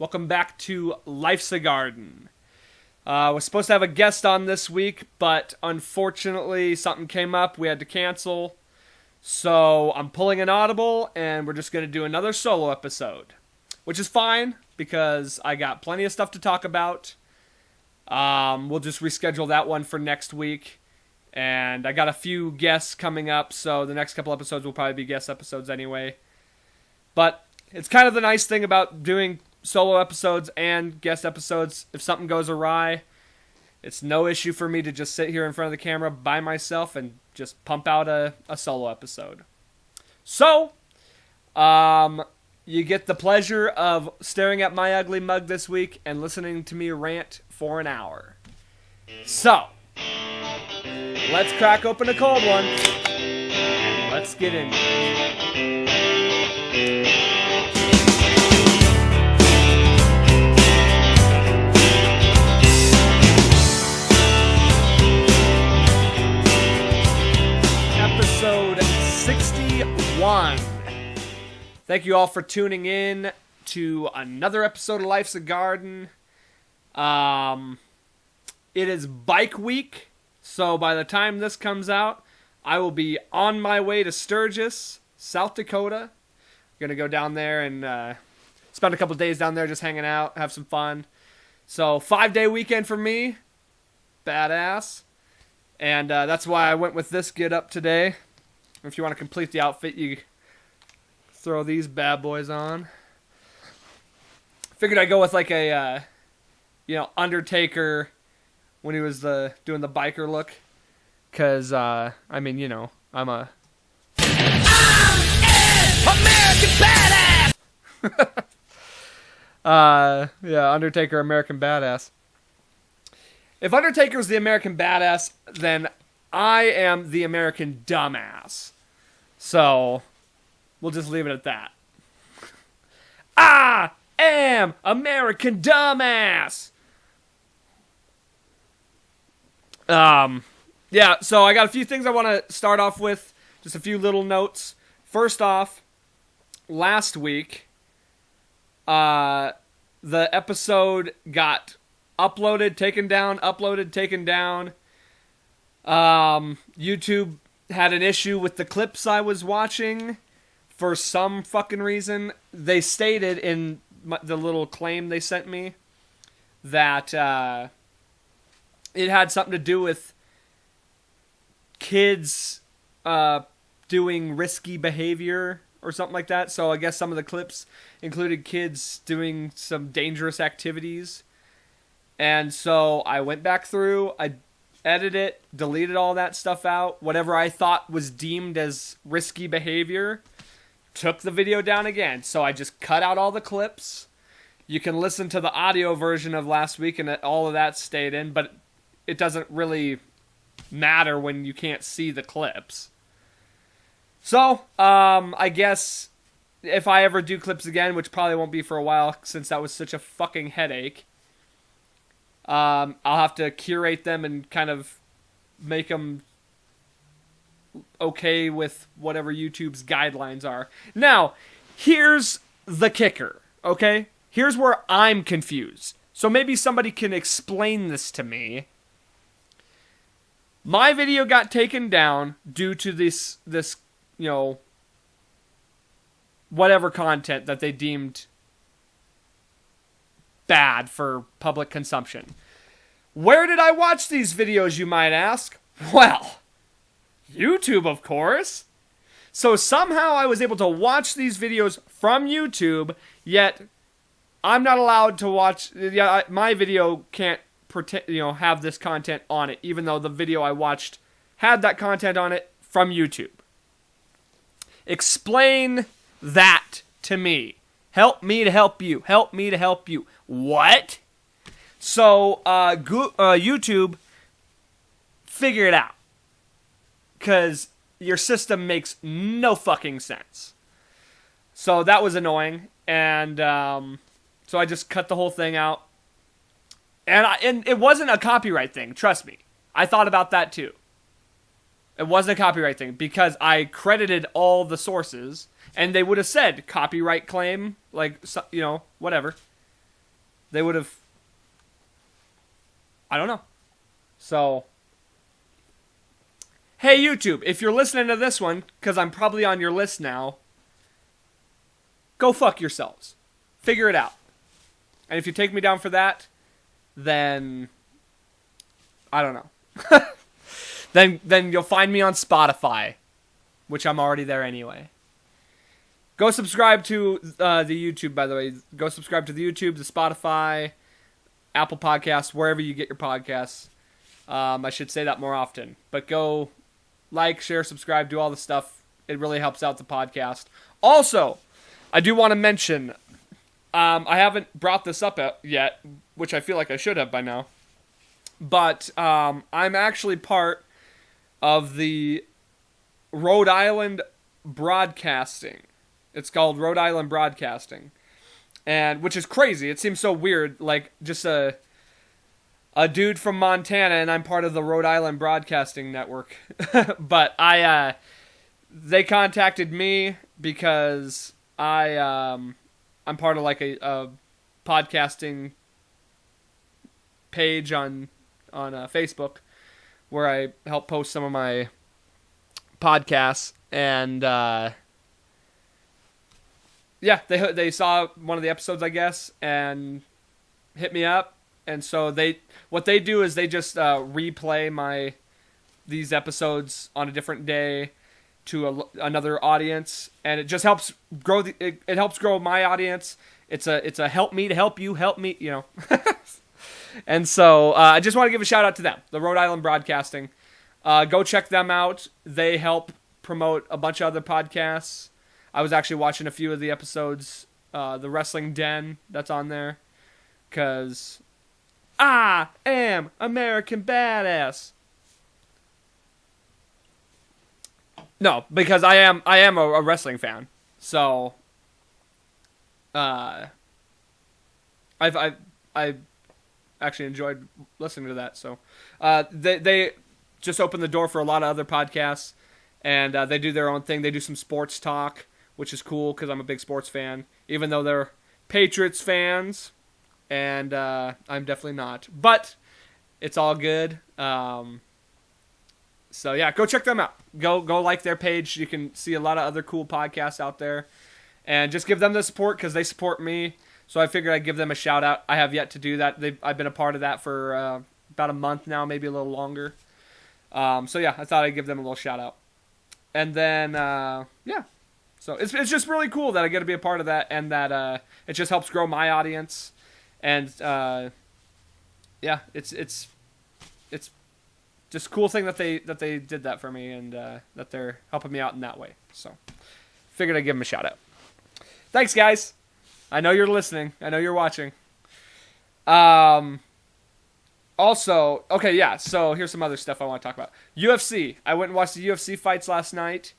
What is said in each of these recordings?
Welcome back to Life's a Garden. Was supposed to have a guest on this week, but unfortunately something came up. We had to cancel. So I'm pulling an audible, and we're just going to do another solo episode. Which is fine, because I got plenty of stuff to talk about. We'll just reschedule that one for next week. And I got a few guests coming up, so the next couple episodes will probably be guest episodes anyway. But it's kind of the nice thing about doing solo episodes and guest episodes. If something goes awry, it's no issue for me to just sit here in front of the camera by myself and just pump out a solo episode. So, you get the pleasure of staring at my ugly mug this week and listening to me rant for an hour. So, let's crack open a cold one. Let's get into it. Episode 61. Thank you all for tuning in to another episode of Life's a Garden. It is bike week, so by the time this comes out, I will be on my way to Sturgis, South Dakota. I'm going to go down there and spend a couple days down there just hanging out, have some fun. So, 5-day weekend for me. Badass. And that's why I went with this get up today. If you want to complete the outfit, you throw these bad boys on. Figured I'd go with like a, Undertaker when he was doing the biker look. Because, I'm an American badass! Undertaker, American badass. If Undertaker's the American badass, then I am the American dumbass. So, we'll just leave it at that. I am American dumbass! So I got a few things I want to start off with. Just a few little notes. First off, last week, the episode got uploaded, taken down, uploaded, taken down. YouTube had an issue with the clips I was watching for some fucking reason. They stated in the little claim they sent me that it had something to do with kids doing risky behavior or something like that. So I guess some of the clips included kids doing some dangerous activities. And so I went back through, I edited it, deleted all that stuff out. Whatever I thought was deemed as risky behavior, took the video down again. So I just cut out all the clips. You can listen to the audio version of last week and all of that stayed in, but it doesn't really matter when you can't see the clips. So, I guess if I ever do clips again, which probably won't be for a while since that was such a fucking headache, I'll have to curate them and kind of make them okay with whatever YouTube's guidelines are. Now, here's the kicker, okay? Here's where I'm confused. So maybe somebody can explain this to me. My video got taken down due to this, whatever content that they deemed bad for public consumption. Where did I watch these videos, you might ask? Well, YouTube, of course. So somehow I was able to watch these videos from YouTube, yet I'm not allowed to watch. My video can't have this content on it, even though the video I watched had that content on it from YouTube. Explain that to me. Help me to help you. Help me to help you. What? So, YouTube, figure it out. Because your system makes no fucking sense. So that was annoying. And so I just cut the whole thing out. And it wasn't a copyright thing, trust me. I thought about that too. It wasn't a copyright thing because I credited all the sources and they would have said copyright claim, like, whatever. They would have. I don't know. So, hey YouTube, if you're listening to this one, because I'm probably on your list now, go fuck yourselves. Figure it out. And if you take me down for that, then I don't know. then you'll find me on Spotify, which I'm already there anyway. Go subscribe to the YouTube, by the way. Go subscribe to the YouTube, the Spotify, Apple Podcasts, wherever you get your podcasts. I should say that more often. But go like, share, subscribe, do all the stuff. It really helps out the podcast. Also, I do want to mention, I haven't brought this up yet, which I feel like I should have by now. But I'm actually part of the Rhode Island Broadcasting. It's called Rhode Island Broadcasting. And which is crazy. It seems so weird, like just a dude from Montana, and I'm part of the Rhode Island Broadcasting Network. But they contacted me because I'm part of like a podcasting page on Facebook where I help post some of my podcasts, and yeah, they saw one of the episodes, I guess, and hit me up. And so what they do is they just replay these episodes on a different day to another audience, and it just helps grow it helps grow my audience. It's a help me to help you, help me, you know. And so I just want to give a shout out to them, the Rhode Island Broadcasting. Go check them out. They help promote a bunch of other podcasts. I was actually watching a few of the episodes, the Wrestling Den that's on there, because I am American Badass. No, because I am a wrestling fan. So, I've actually enjoyed listening to that. So, they just opened the door for a lot of other podcasts, and they do their own thing. They do some sports talk, which is cool because I'm a big sports fan, even though they're Patriots fans, and I'm definitely not. But it's all good. So yeah, go check them out. Go like their page. You can see a lot of other cool podcasts out there, and just give them the support because they support me. So I figured I'd give them a shout out. I have yet to do that. I've been a part of that for about a month now, maybe a little longer. So yeah, I thought I'd give them a little shout out. And then yeah, so it's just really cool that I get to be a part of that, and that it just helps grow my audience. And yeah, it's just a cool thing that they did that for me, and that they're helping me out in that way. So figured I'd give them a shout out. Thanks, guys. I know you're listening. I know you're watching. Also, okay, yeah, so here's some other stuff I want to talk about. UFC. I went and watched the UFC fights last night.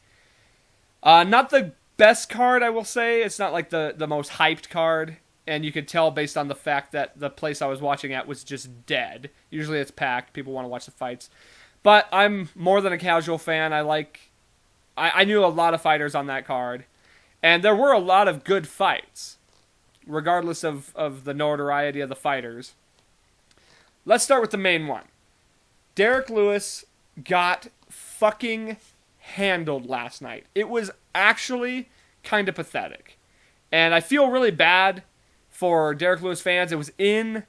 Not the best card, I will say. It's not like the most hyped card. And you could tell based on the fact that the place I was watching at was just dead. Usually it's packed. People want to watch the fights. But I'm more than a casual fan. I knew a lot of fighters on that card. And there were a lot of good fights, regardless of the notoriety of the fighters. Let's start with the main one. Derek Lewis got fucking handled last night. It was actually kind of pathetic. And I feel really bad for Derek Lewis fans. It was in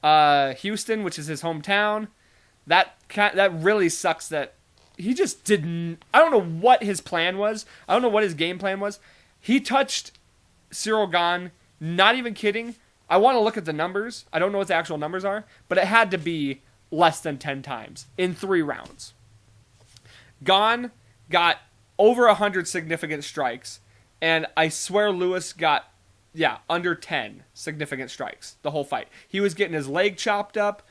Houston, which is his hometown. That really sucks that he just didn't... I don't know what his plan was. I don't know what his game plan was. He touched Cyril Gane, not even kidding. I want to look at the numbers. I don't know what the actual numbers are, but it had to be less than 10 times in 3 rounds. Gane got over 100 significant strikes, and I swear Lewis got, under 10 significant strikes the whole fight. He was getting his leg chopped up.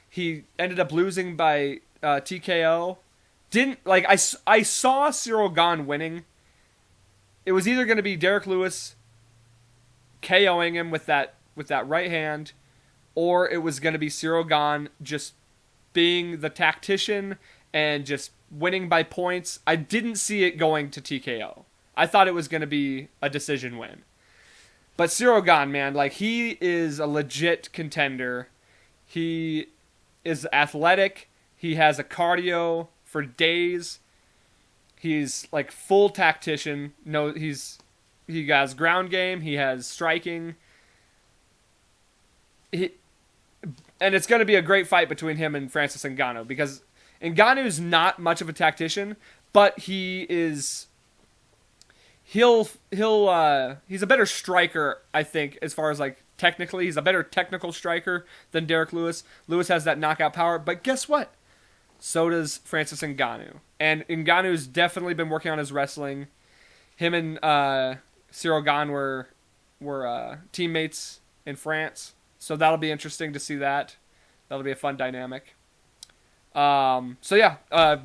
He ended up losing by TKO. I saw Cyril Gane winning. It was either going to be Derek Lewis KOing him with that right hand, or it was going to be Cyril Gane just being the tactician and just winning by points. I didn't see it going to TKO. I thought it was going to be a decision win. But Cyril Gahn, man, like he is a legit contender. He is athletic. He has a cardio for days. He's like full tactician. No, he has ground game. He has striking. And it's going to be a great fight between him and Francis Ngannou because Ngannou's not much of a tactician, but he's a better striker, I think, as far as like technically. He's a better technical striker than Derek Lewis. Lewis has that knockout power, but guess what? So does Francis Ngannou. And Ngannou's definitely been working on his wrestling. Him and Cyril Gahn were teammates in France. So that'll be interesting to see that. That'll be a fun dynamic. So yeah,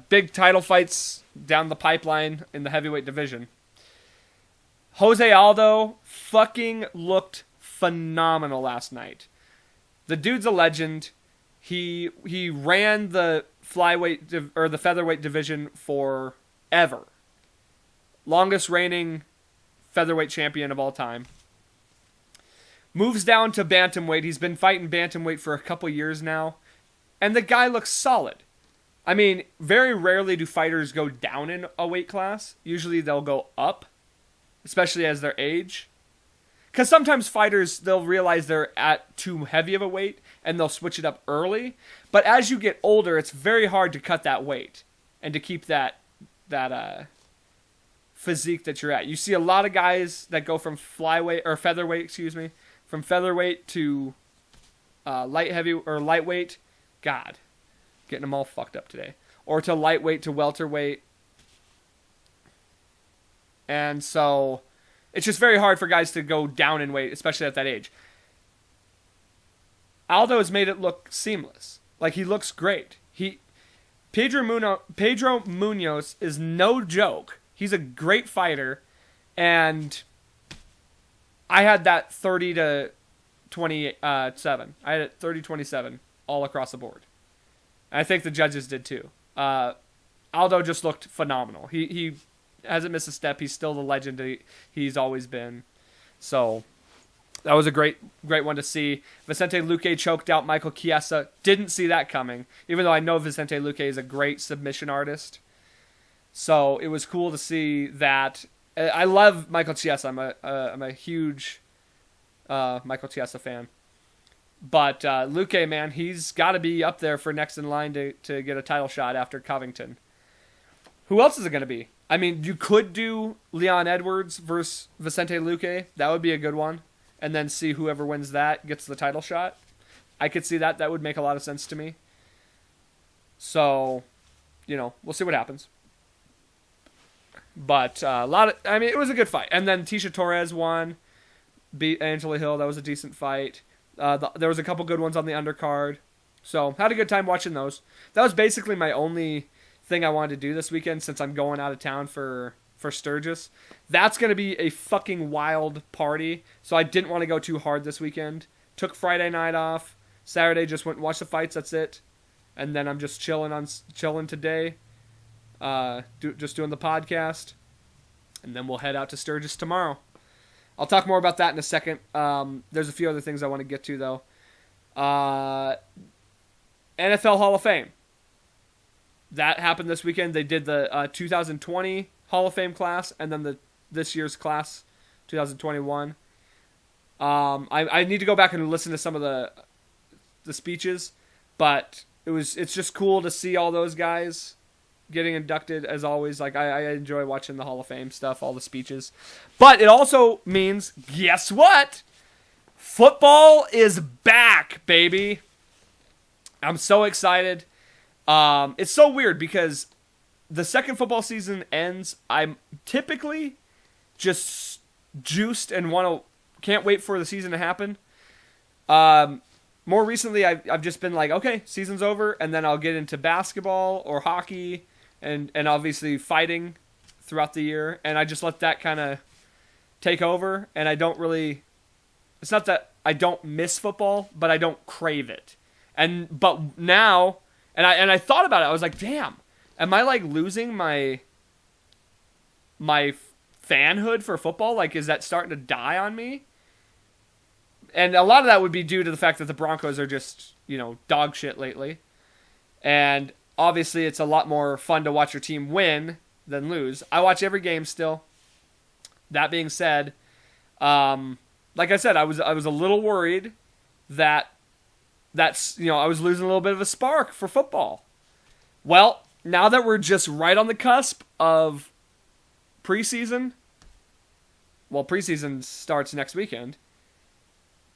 big title fights down the pipeline in the heavyweight division. Jose Aldo fucking looked phenomenal last night. The dude's a legend. He ran the flyweight or the featherweight division forever. Longest reigning featherweight champion of all time. Moves down to bantamweight. He's been fighting bantamweight for a couple years now. And the guy looks solid. I mean, very rarely do fighters go down in a weight class. Usually they'll go up, especially as their age. Because sometimes fighters, they'll realize they're at too heavy of a weight and they'll switch it up early. But as you get older, it's very hard to cut that weight and to keep that physique that you're at. You see a lot of guys that go from featherweight, from featherweight to lightweight. God, getting them all fucked up today. Or to lightweight to welterweight. And so it's just very hard for guys to go down in weight, especially at that age. Aldo has made it look seamless. Like, he looks great. Pedro Munoz is no joke. He's a great fighter. And I had that 30 to 27. I had it 30-27 all across the board. And I think the judges did too. Aldo just looked phenomenal. He hasn't missed a step. He's still the legend he's always been. So that was a great one to see. Vicente Luque choked out Michael Chiesa. Didn't see that coming, even though I know Vicente Luque is a great submission artist. So it was cool to see that. I love Michael Chiesa. I'm a huge Michael Chiesa fan. But Luque, man, he's got to be up there for next in line to get a title shot after Covington. Who else is it going to be? I mean, you could do Leon Edwards versus Vicente Luque. That would be a good one. And then see whoever wins that gets the title shot. I could see that. That would make a lot of sense to me. So, we'll see what happens. But it was a good fight. And then Tisha Torres won, beat Angela Hill. That was a decent fight. There was a couple good ones on the undercard. So, had a good time watching those. That was basically my only thing I wanted to do this weekend since I'm going out of town for Sturgis. That's going to be a fucking wild party. So I didn't want to go too hard this weekend. Took Friday night off. Saturday just went and watched the fights. That's it. And then I'm just chilling today. Just doing the podcast. And then we'll head out to Sturgis tomorrow. I'll talk more about that in a second. There's a few other things I want to get to, though. NFL Hall of Fame. That happened this weekend. They did the 2020 Hall of Fame class and then this year's class, 2021. I need to go back and listen to some of the speeches, but it's just cool to see all those guys getting inducted, as always. Like, I enjoy watching the Hall of Fame stuff, all the speeches. But it also means, guess what? Football is back, baby. I'm so excited. It's so weird because the second football season ends. I'm typically just juiced and can't wait for the season to happen. More recently, I've just been like, okay, season's over, and then I'll get into basketball or hockey and obviously fighting throughout the year, and I just let that kind of take over, and I don't really... It's not that I don't miss football, but I don't crave it. But now... And I thought about it. I was like, damn, am I like losing my fanhood for football? Like, is that starting to die on me? And a lot of that would be due to the fact that the Broncos are just, dog shit lately. And obviously it's a lot more fun to watch your team win than lose. I watch every game still. That being said, like I said, I was a little worried that I was losing a little bit of a spark for football. Well, now that we're just right on the cusp of preseason, preseason starts next weekend.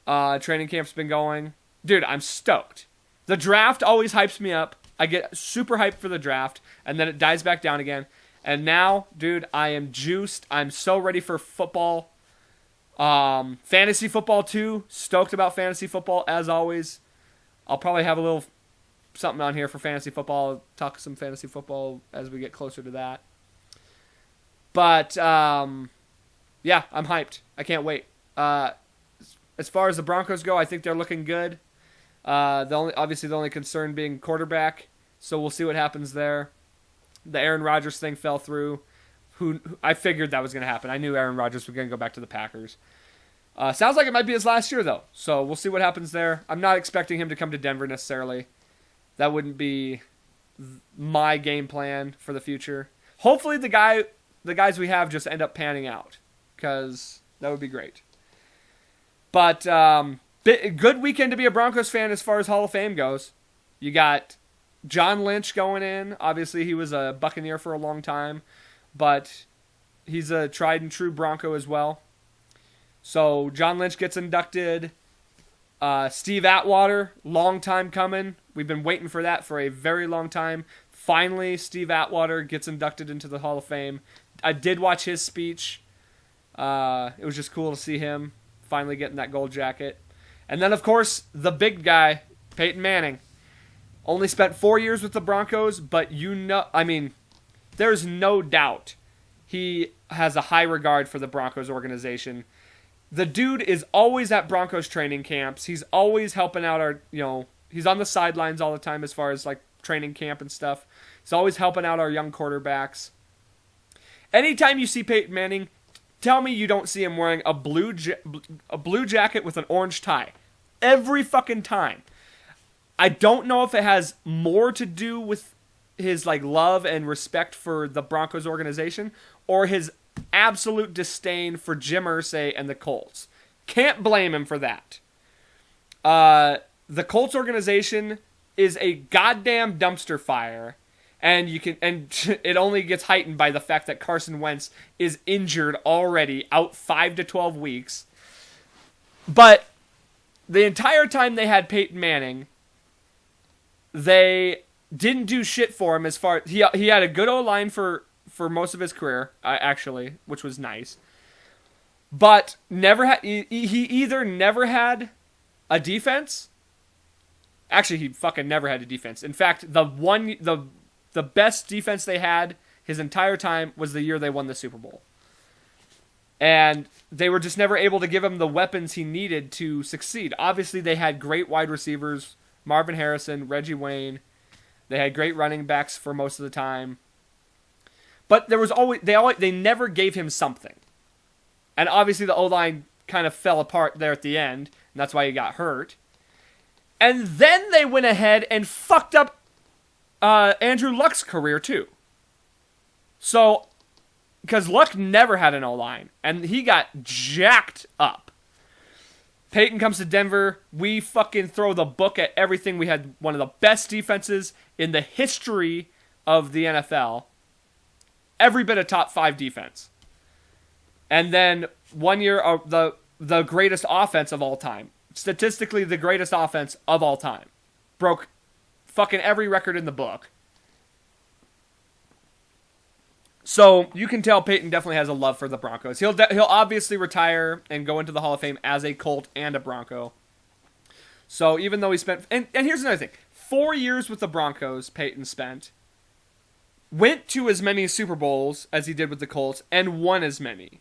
Training camp's been going. Dude, I'm stoked. The draft always hypes me up. I get super hyped for the draft, and then it dies back down again. And now, dude, I am juiced. I'm so ready for football. Fantasy football too. Stoked about fantasy football as always. I'll probably have a little something on here for fantasy football. I'll talk some fantasy football as we get closer to that. But yeah, I'm hyped. I can't wait. As far as the Broncos go, I think they're looking good. The only concern being quarterback. So we'll see what happens there. The Aaron Rodgers thing fell through. Who I figured that was going to happen. I knew Aaron Rodgers was going to go back to the Packers. Sounds like it might be his last year, though. So we'll see what happens there. I'm not expecting him to come to Denver necessarily. That wouldn't be my game plan for the future. Hopefully the guys we have just end up panning out, because that would be great. But good weekend to be a Broncos fan as far as Hall of Fame goes. You got John Lynch going in. Obviously, he was a Buccaneer for a long time, but he's a tried and true Bronco as well. So John Lynch gets inducted. Steve Atwater, long time coming. We've been waiting for that for a very long time. Finally, Steve Atwater gets inducted into the Hall of Fame. I did watch his speech. It was just cool to see him finally getting that gold jacket. And then, of course, the big guy, Peyton Manning. Only spent 4 years with the Broncos, but there's no doubt he has a high regard for the Broncos organization. The dude is always at Broncos training camps. He's always helping out he's on the sidelines all the time as far as like training camp and stuff. He's always helping out our young quarterbacks. Anytime you see Peyton Manning, tell me you don't see him wearing a blue jacket with an orange tie. Every fucking time. I don't know if it has more to do with his love and respect for the Broncos organization or his absolute disdain for Jim Irsay and the Colts. Can't blame him for that. The Colts organization is a goddamn dumpster fire, and it only gets heightened by the fact that Carson Wentz is injured already, out 5 to 12 weeks. But the entire time they had Peyton Manning, they didn't do shit for him as far he had a good O-line for most of his career, actually, which was nice. But he either never had a defense. Actually, he fucking never had a defense. In fact, the best defense they had his entire time was the year they won the Super Bowl. And they were just never able to give him the weapons he needed to succeed. Obviously, they had great wide receivers, Marvin Harrison, Reggie Wayne. They had great running backs for most of the time. But there was they never gave him something. And obviously the O-line kind of fell apart there at the end, and that's why he got hurt. And then they went ahead and fucked up Andrew Luck's career too. So, because Luck never had an O-line, and he got jacked up. Peyton comes to Denver. We fucking throw the book at everything. We had one of the best defenses in the history of the NFL. Every bit of top 5 defense. And then 1 year, the greatest offense of all time. Statistically, the greatest offense of all time. Broke fucking every record in the book. So you can tell Peyton definitely has a love for the Broncos. He'll obviously retire and go into the Hall of Fame as a Colt and a Bronco. So even though he spent... And here's another thing. 4 years with the Broncos, Peyton spent. Went to as many Super Bowls as he did with the Colts and won as many.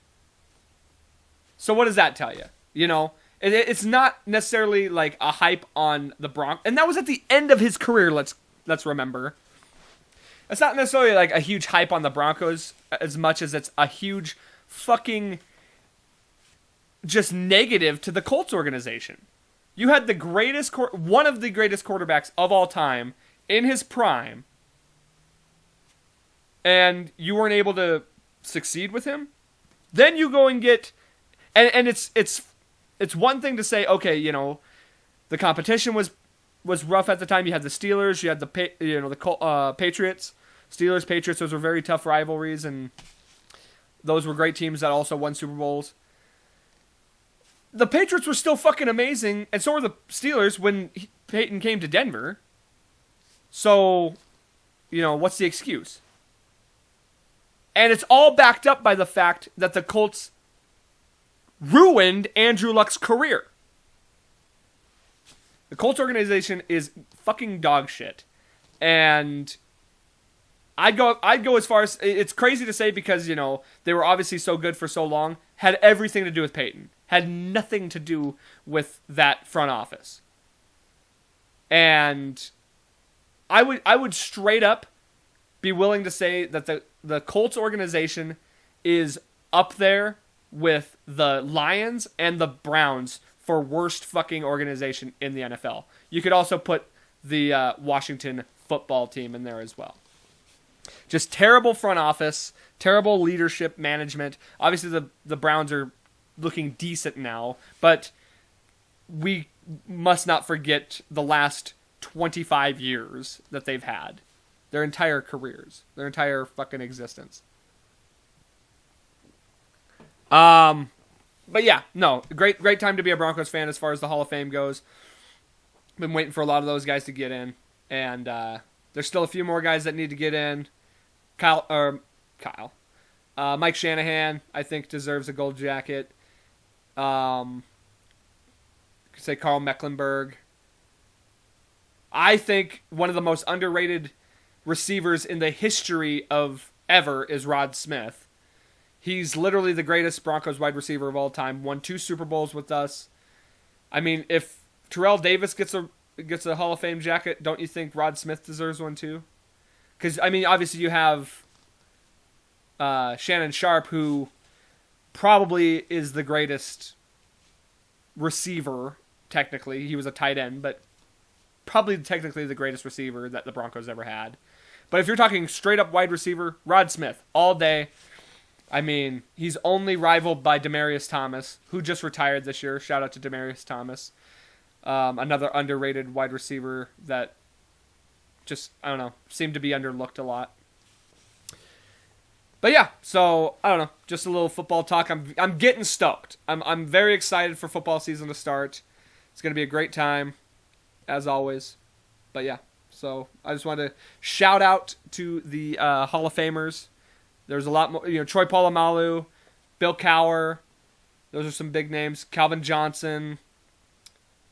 So what does that tell you? You know, it's not necessarily like a hype on the Broncos. And that was at the end of his career, let's remember. It's not necessarily like a huge hype on the Broncos as much as it's a huge fucking just negative to the Colts organization. You had one of the greatest quarterbacks of all time in his prime, and you weren't able to succeed with him. Then you go and get, and it's one thing to say, okay, the competition was rough at the time. You had the Steelers, you had the Patriots, Steelers, Patriots. Those were very tough rivalries, and those were great teams that also won Super Bowls. The Patriots were still fucking amazing, and so were the Steelers when Peyton came to Denver. So, what's the excuse? And it's all backed up by the fact that the Colts ruined Andrew Luck's career. The Colts organization is fucking dog shit. And I'd go as far as, it's crazy to say because, they were obviously so good for so long, had everything to do with Peyton. Had nothing to do with that front office. And I would straight up be willing to say that the Colts organization is up there with the Lions and the Browns for worst fucking organization in the NFL. You could also put the Washington football team in there as well. Just terrible front office, terrible leadership management. Obviously the Browns are looking decent now, but we must not forget the last 25 years that they've had. Their entire careers. Their entire fucking existence. But yeah, no. Great time to be a Broncos fan as far as the Hall of Fame goes. Been waiting for a lot of those guys to get in. And there's still a few more guys that need to get in. Mike Shanahan, I think, deserves a gold jacket. Could say Carl Mecklenburg. I think one of the most underrated receivers in the history of ever is Rod Smith. He's literally the greatest Broncos wide receiver of all time. Won 2 Super Bowls with us. I mean, if Terrell Davis gets a Hall of Fame jacket, don't you think Rod Smith deserves one too? Because, I mean, obviously you have Shannon Sharp, who probably is the greatest receiver, technically. He was a tight end, but probably technically the greatest receiver that the Broncos ever had. But if you're talking straight up wide receiver, Rod Smith, all day. I mean, he's only rivaled by Demaryius Thomas, who just retired this year. Shout out to Demaryius Thomas. Another underrated wide receiver that just, I don't know, seemed to be underlooked a lot. But yeah, so, I don't know, just a little football talk. I'm getting stoked. I'm very excited for football season to start. It's going to be a great time, as always. But yeah, so I just wanted to shout out to the Hall of Famers. There's a lot more, Troy Polamalu, Bill Cowher. Those are some big names. Calvin Johnson.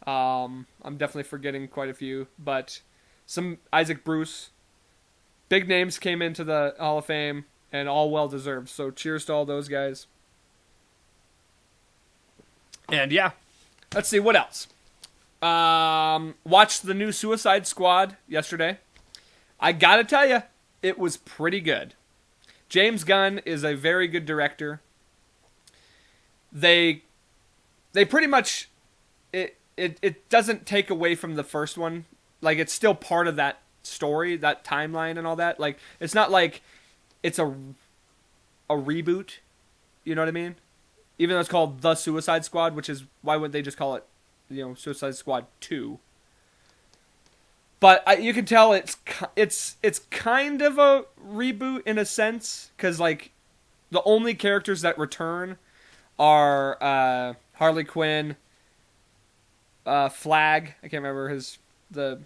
I'm definitely forgetting quite a few, but some Isaac Bruce. Big names came into the Hall of Fame, and all well deserved. So cheers to all those guys. And yeah, let's see what else. Watched the new Suicide Squad yesterday. I gotta tell you, it was pretty good. James Gunn is a very good director. They pretty much, it doesn't take away from the first one. Like, it's still part of that story, that timeline and all that. Like, it's not like it's a reboot. You know what I mean? Even though it's called The Suicide Squad, which is, why would they just call it, Suicide Squad 2? But you can tell it's kind of a reboot in a sense, because like the only characters that return are Harley Quinn, Flag. I can't remember the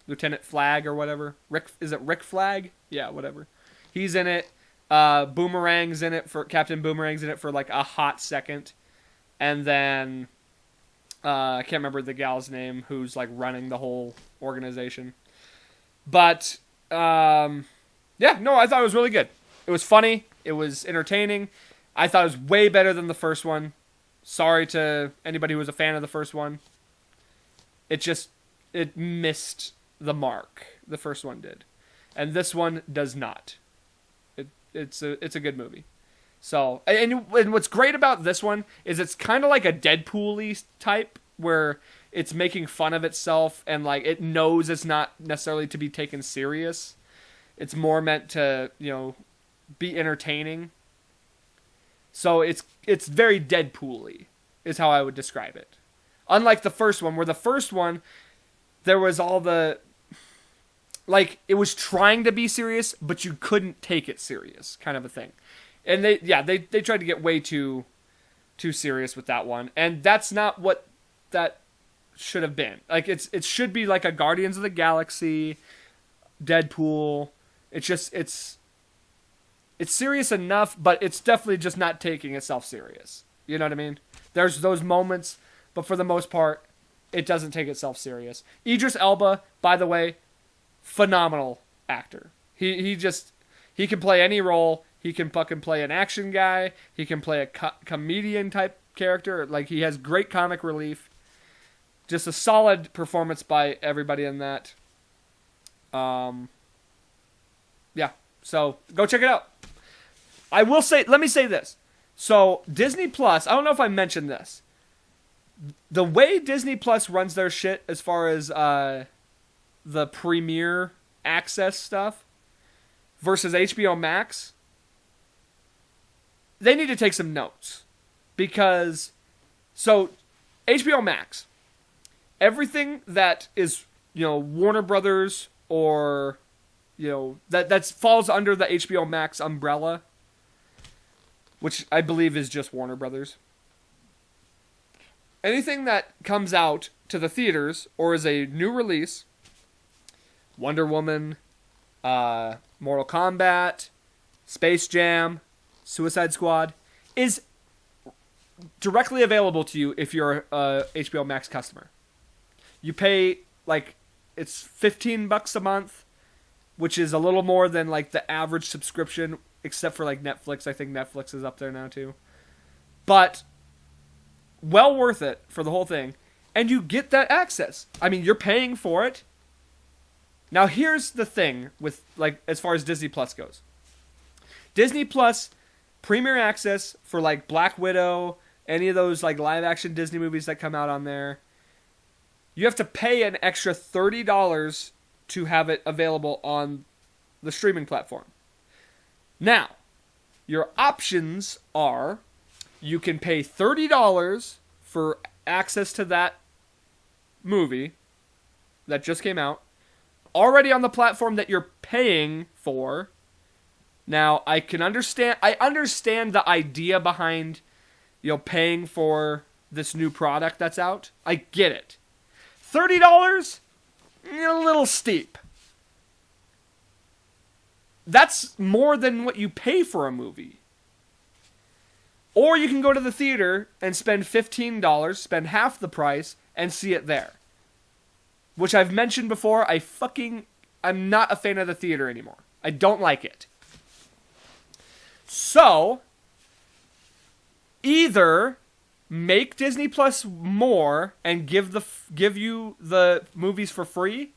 Lieutenant Flag or whatever. Is it Rick Flag? Yeah, whatever. He's in it. Boomerang's in it Captain Boomerang's in it for like a hot second, and then. I can't remember the gal's name who's like running the whole organization. But, yeah, no, I thought it was really good. It was funny. It was entertaining. I thought it was way better than the first one. Sorry to anybody who was a fan of the first one. It missed the mark. The first one did. And this one does not. It's a good movie. So, and what's great about this one is it's kind of like a Deadpool-y type, where it's making fun of itself and like it knows it's not necessarily to be taken serious. It's more meant to, be entertaining. So it's very Deadpool-y is how I would describe it. Unlike the first one, where the first one there was all the like it was trying to be serious, but you couldn't take it serious, kind of a thing. And they tried to get way too serious with that one, and that's not what that should have been. Like it should be like a Guardians of the Galaxy, Deadpool. It's serious enough, but it's definitely just not taking itself serious. You know what I mean? There's those moments, but for the most part, it doesn't take itself serious. Idris Elba, by the way, phenomenal actor. He can play any role. He can fucking play an action guy. He can play a comedian type character. Like, he has great comic relief. Just a solid performance by everybody in that. Yeah. So, go check it out. I will say, let me say this. So, Disney Plus, I don't know if I mentioned this. The way Disney Plus runs their shit as far as the premiere access stuff versus HBO Max, they need to take some notes. Because, so, HBO Max, everything that is, Warner Brothers or, that falls under the HBO Max umbrella, which I believe is just Warner Brothers. Anything that comes out to the theaters or is a new release, Wonder Woman, Mortal Kombat, Space Jam, Suicide Squad, is directly available to you if you're a HBO Max customer. You pay, it's $15 a month, which is a little more than, the average subscription, except for, Netflix. I think Netflix is up there now, too. But well worth it for the whole thing. And you get that access. I mean, you're paying for it. Now, here's the thing with, as far as Disney Plus goes. Disney Plus premiere access for, Black Widow, any of those, live-action Disney movies that come out on there, you have to pay an extra $30 to have it available on the streaming platform. Now, your options are you can pay $30 for access to that movie that just came out, already on the platform that you're paying for. Now, I understand the idea behind, paying for this new product that's out. I get it. $30? A little steep. That's more than what you pay for a movie. Or you can go to the theater and spend $15, spend half the price, and see it there. Which I've mentioned before, I'm not a fan of the theater anymore. I don't like it. So, either make Disney Plus more and give you the movies for free,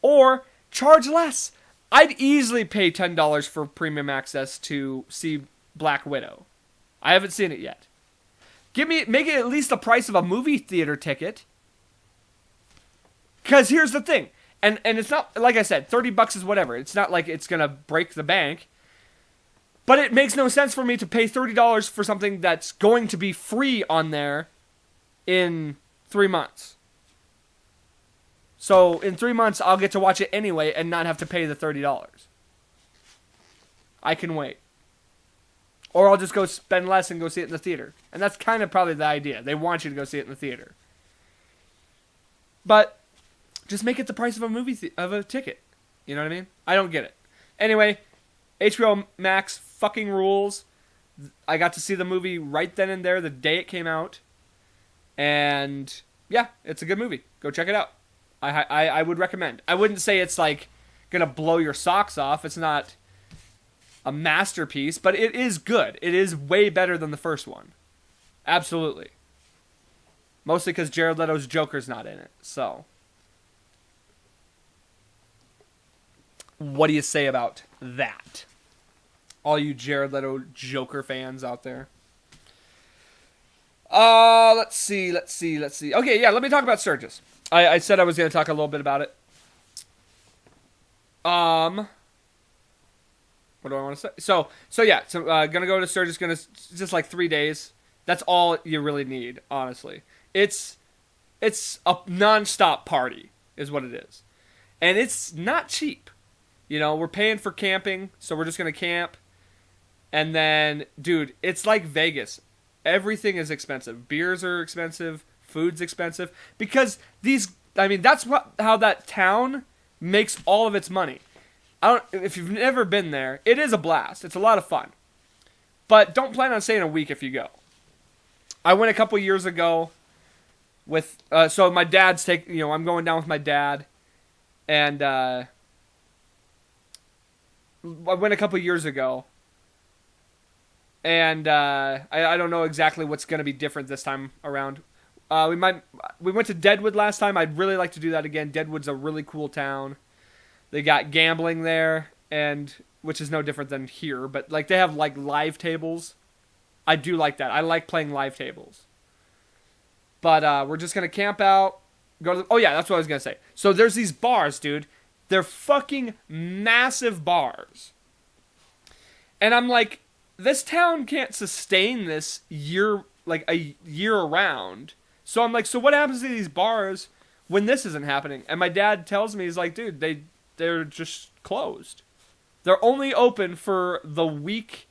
or charge less. I'd easily pay $10 for premium access to see Black Widow. I haven't seen it yet. Make it at least the price of a movie theater ticket. Because here's the thing, and it's not, like I said, $30 is whatever. It's not like it's gonna break the bank. But it makes no sense for me to pay $30 for something that's going to be free on there in 3 months. So in 3 months, I'll get to watch it anyway and not have to pay the $30. I can wait. Or I'll just go spend less and go see it in the theater. And that's kind of probably the idea. They want you to go see it in the theater. But just make it the price of a ticket. You know what I mean? I don't get it. Anyway, HBO Max fucking rules. I got to see the movie right then and there, the day it came out. And yeah, it's a good movie. Go check it out. I would recommend. I wouldn't say it's gonna blow your socks off. It's not a masterpiece, but it is good. It is way better than the first one. Absolutely. Mostly because Jared Leto's Joker's not in it. So, what do you say about that? All you Jared Leto Joker fans out there. Let's see. Okay, yeah, let me talk about Sturgis. I said I was going to talk a little bit about it. What do I want to say? So yeah, gonna go to Sturgis. Just like 3 days. That's all you really need, honestly. It's a non-stop party, is what it is, and it's not cheap. You know, we're paying for camping, so we're just gonna camp, and then, dude, it's like Vegas. Everything is expensive. Beers are expensive. Food's expensive because that's how that town makes all of its money. If you've never been there, it is a blast. It's a lot of fun. But don't plan on staying a week if you go. I went a couple years ago with, so my dad's I'm going down with my dad. And, I went a couple years ago. And, I don't know exactly what's going to be different this time around. We went to Deadwood last time. I'd really like to do that again. Deadwood's a really cool town. They got gambling there, and which is no different than here, but like they have like live tables. I do like that. I like playing live tables. But we're just gonna camp out. Oh yeah, that's what I was gonna say. So there's these bars, dude. They're fucking massive bars. And I'm like, this town can't sustain this a year around. So I'm like, so what happens to these bars when this isn't happening? And my dad tells me, he's like, dude, they're just closed. They're only open for the week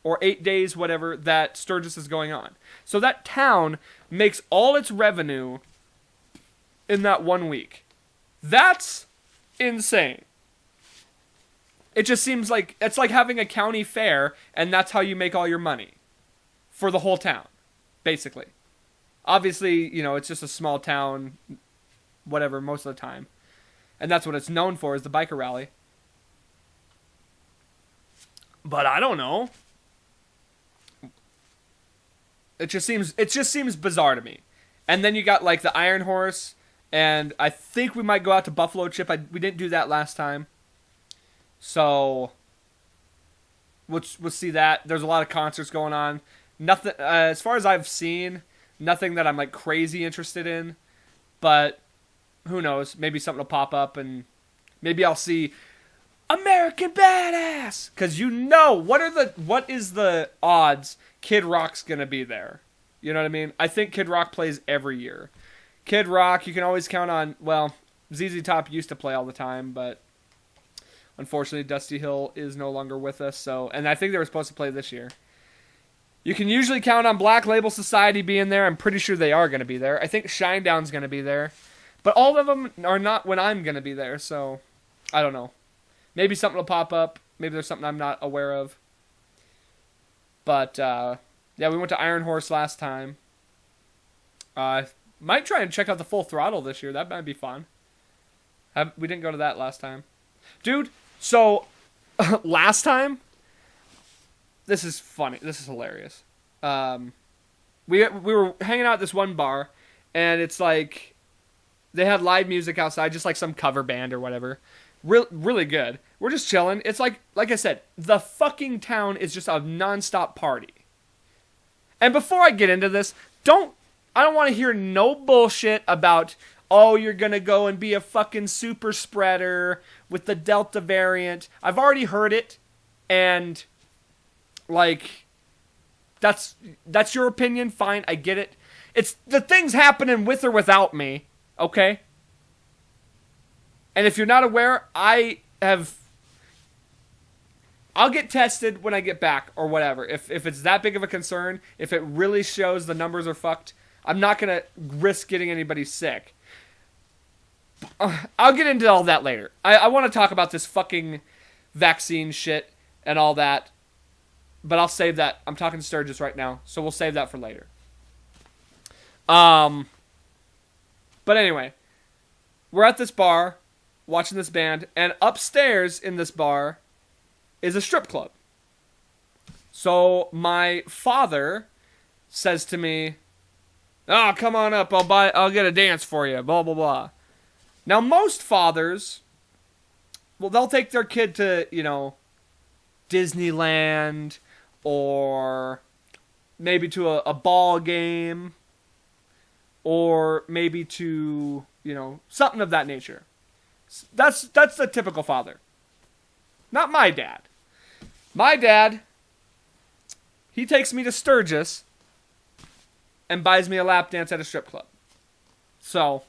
or 8 days, whatever, that Sturgis is going on. So that town makes all its revenue in that 1 week. That's insane. It just seems like it's like having a county fair, and that's how you make all your money for the whole town, basically. Obviously, it's just a small town, whatever, most of the time. And that's what it's known for, is the biker rally. But I don't know. It just seems bizarre to me. And then you got like the Iron Horse, and I think we might go out to Buffalo Chip. We didn't do that last time. So we'll see that. There's a lot of concerts going on. Nothing as far as I've seen, nothing that I'm like crazy interested in. But who knows? Maybe something will pop up, and maybe I'll see American Badass. Because what is the odds Kid Rock's gonna be there? You know what I mean? I think Kid Rock plays every year. Kid Rock, you can always count on. Well, ZZ Top used to play all the time, but unfortunately, Dusty Hill is no longer with us. And I think they were supposed to play this year. You can usually count on Black Label Society being there. I'm pretty sure they are going to be there. I think Shinedown's going to be there. But all of them are not when I'm going to be there, so I don't know. Maybe something will pop up. Maybe there's something I'm not aware of. But, yeah, we went to Iron Horse last time. Might try and check out the Full Throttle this year. That might be fun. We didn't go to that last time. Dude, so last time, this is funny. This is hilarious. We were hanging out at this one bar, and it's like they had live music outside, just like some cover band or whatever. Really good. We're just chilling. It's like I said, the fucking town is just a nonstop party. And before I get into this, I don't want to hear no bullshit about, oh, you're going to go and be a fucking super spreader with the Delta variant. I've already heard it, and like that's your opinion. Fine, I get it. It's the thing's happening with or without me, okay? And if you're not aware, I'll get tested when I get back or whatever. If it's that big of a concern, if it really shows the numbers are fucked, I'm not going to risk getting anybody sick. I'll get into all that later. I want to talk about this fucking vaccine shit and all that. But I'll save that. I'm talking Sturgis right now, so we'll save that for later. But anyway, we're at this bar, watching this band, and upstairs in this bar is a strip club. So my father says to me, "Oh, come on up. I'll get a dance for you." Blah blah blah. Now most fathers, well, they'll take their kid to Disneyland or maybe to a ball game or maybe to, something of that nature. That's the typical father. Not my dad. My dad, he takes me to Sturgis and buys me a lap dance at a strip club. So,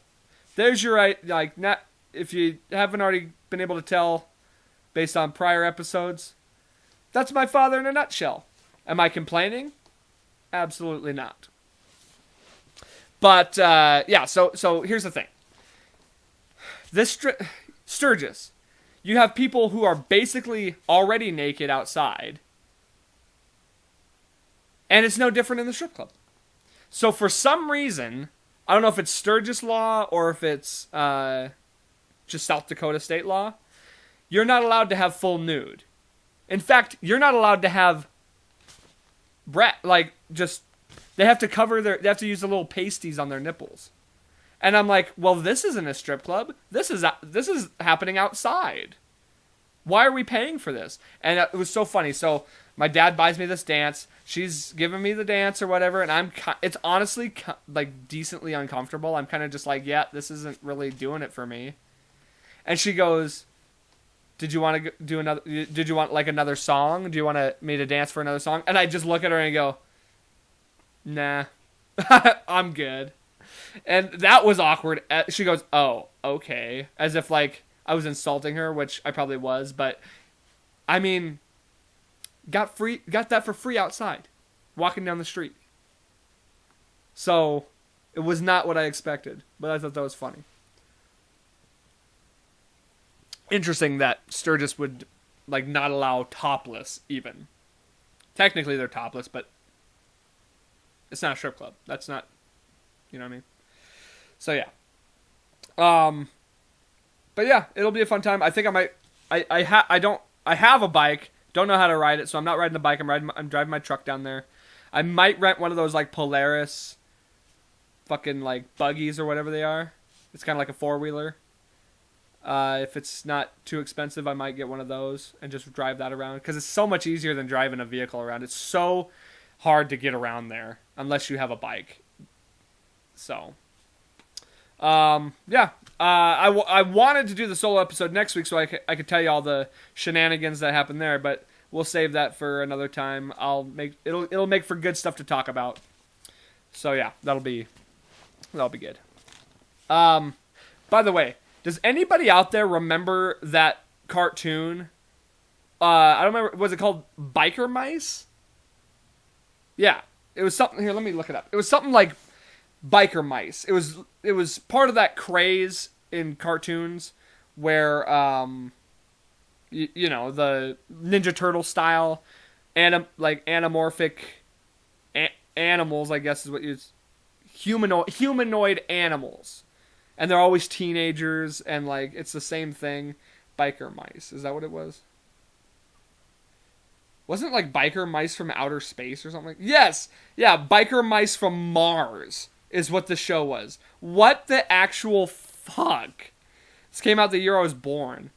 there's your not if you haven't already been able to tell based on prior episodes, that's my father in a nutshell. Am I complaining? Absolutely not. But so here's the thing. This Sturgis, you have people who are basically already naked outside, and it's no different in the strip club. So for some reason, I don't know if it's Sturgis law or if it's just South Dakota state law, you're not allowed to have full nude. In fact, you're not allowed to have they have to they have to use the little pasties on their nipples. And I'm like, well, this isn't a strip club. This is happening outside. Why are we paying for this? And it was so funny. So my dad buys me this dance. She's giving me the dance or whatever, and it's honestly like decently uncomfortable. I'm kind of just like, yeah, this isn't really doing it for me. And she goes, "Did you want to do another? Did you want like another song? Do you want me to dance for another song?" And I just look at her and go, "Nah, I'm good." And that was awkward. She goes, "Oh, okay," as if like I was insulting her, which I probably was, but I mean, got that for free outside, walking down the street. So it was not what I expected, but I thought that was funny. Interesting that Sturgis would like not allow topless even. Technically they're topless, but it's not a strip club. That's not, you know what I mean? So yeah. But yeah, it'll be a fun time. I think I might. I have a bike. Don't know how to ride it, so I'm not riding the bike. I'm driving my truck down there. I might rent one of those like Polaris, fucking like buggies or whatever they are. It's kind of like a 4-wheeler. If it's not too expensive, I might get one of those and just drive that around because it's so much easier than driving a vehicle around. It's so hard to get around there unless you have a bike. So, yeah. I wanted to do the solo episode next week so I could tell you all the shenanigans that happened there, but we'll save that for another time. It'll make for good stuff to talk about. So yeah, that'll be good. By the way, does anybody out there remember that cartoon? I don't remember. Was it called Biker Mice? Yeah, it was something. Here, let me look it up. It was something like Biker Mice. It was part of that craze in cartoons where the Ninja Turtle style like anamorphic animals, I guess is what you humanoid animals. And they're always teenagers and like it's the same thing. Biker Mice. Is that what it was? Wasn't it like Biker Mice from Outer Space or something? Yes. Yeah, Biker Mice from Mars is what the show was. What the actual fuck? This came out the year I was born.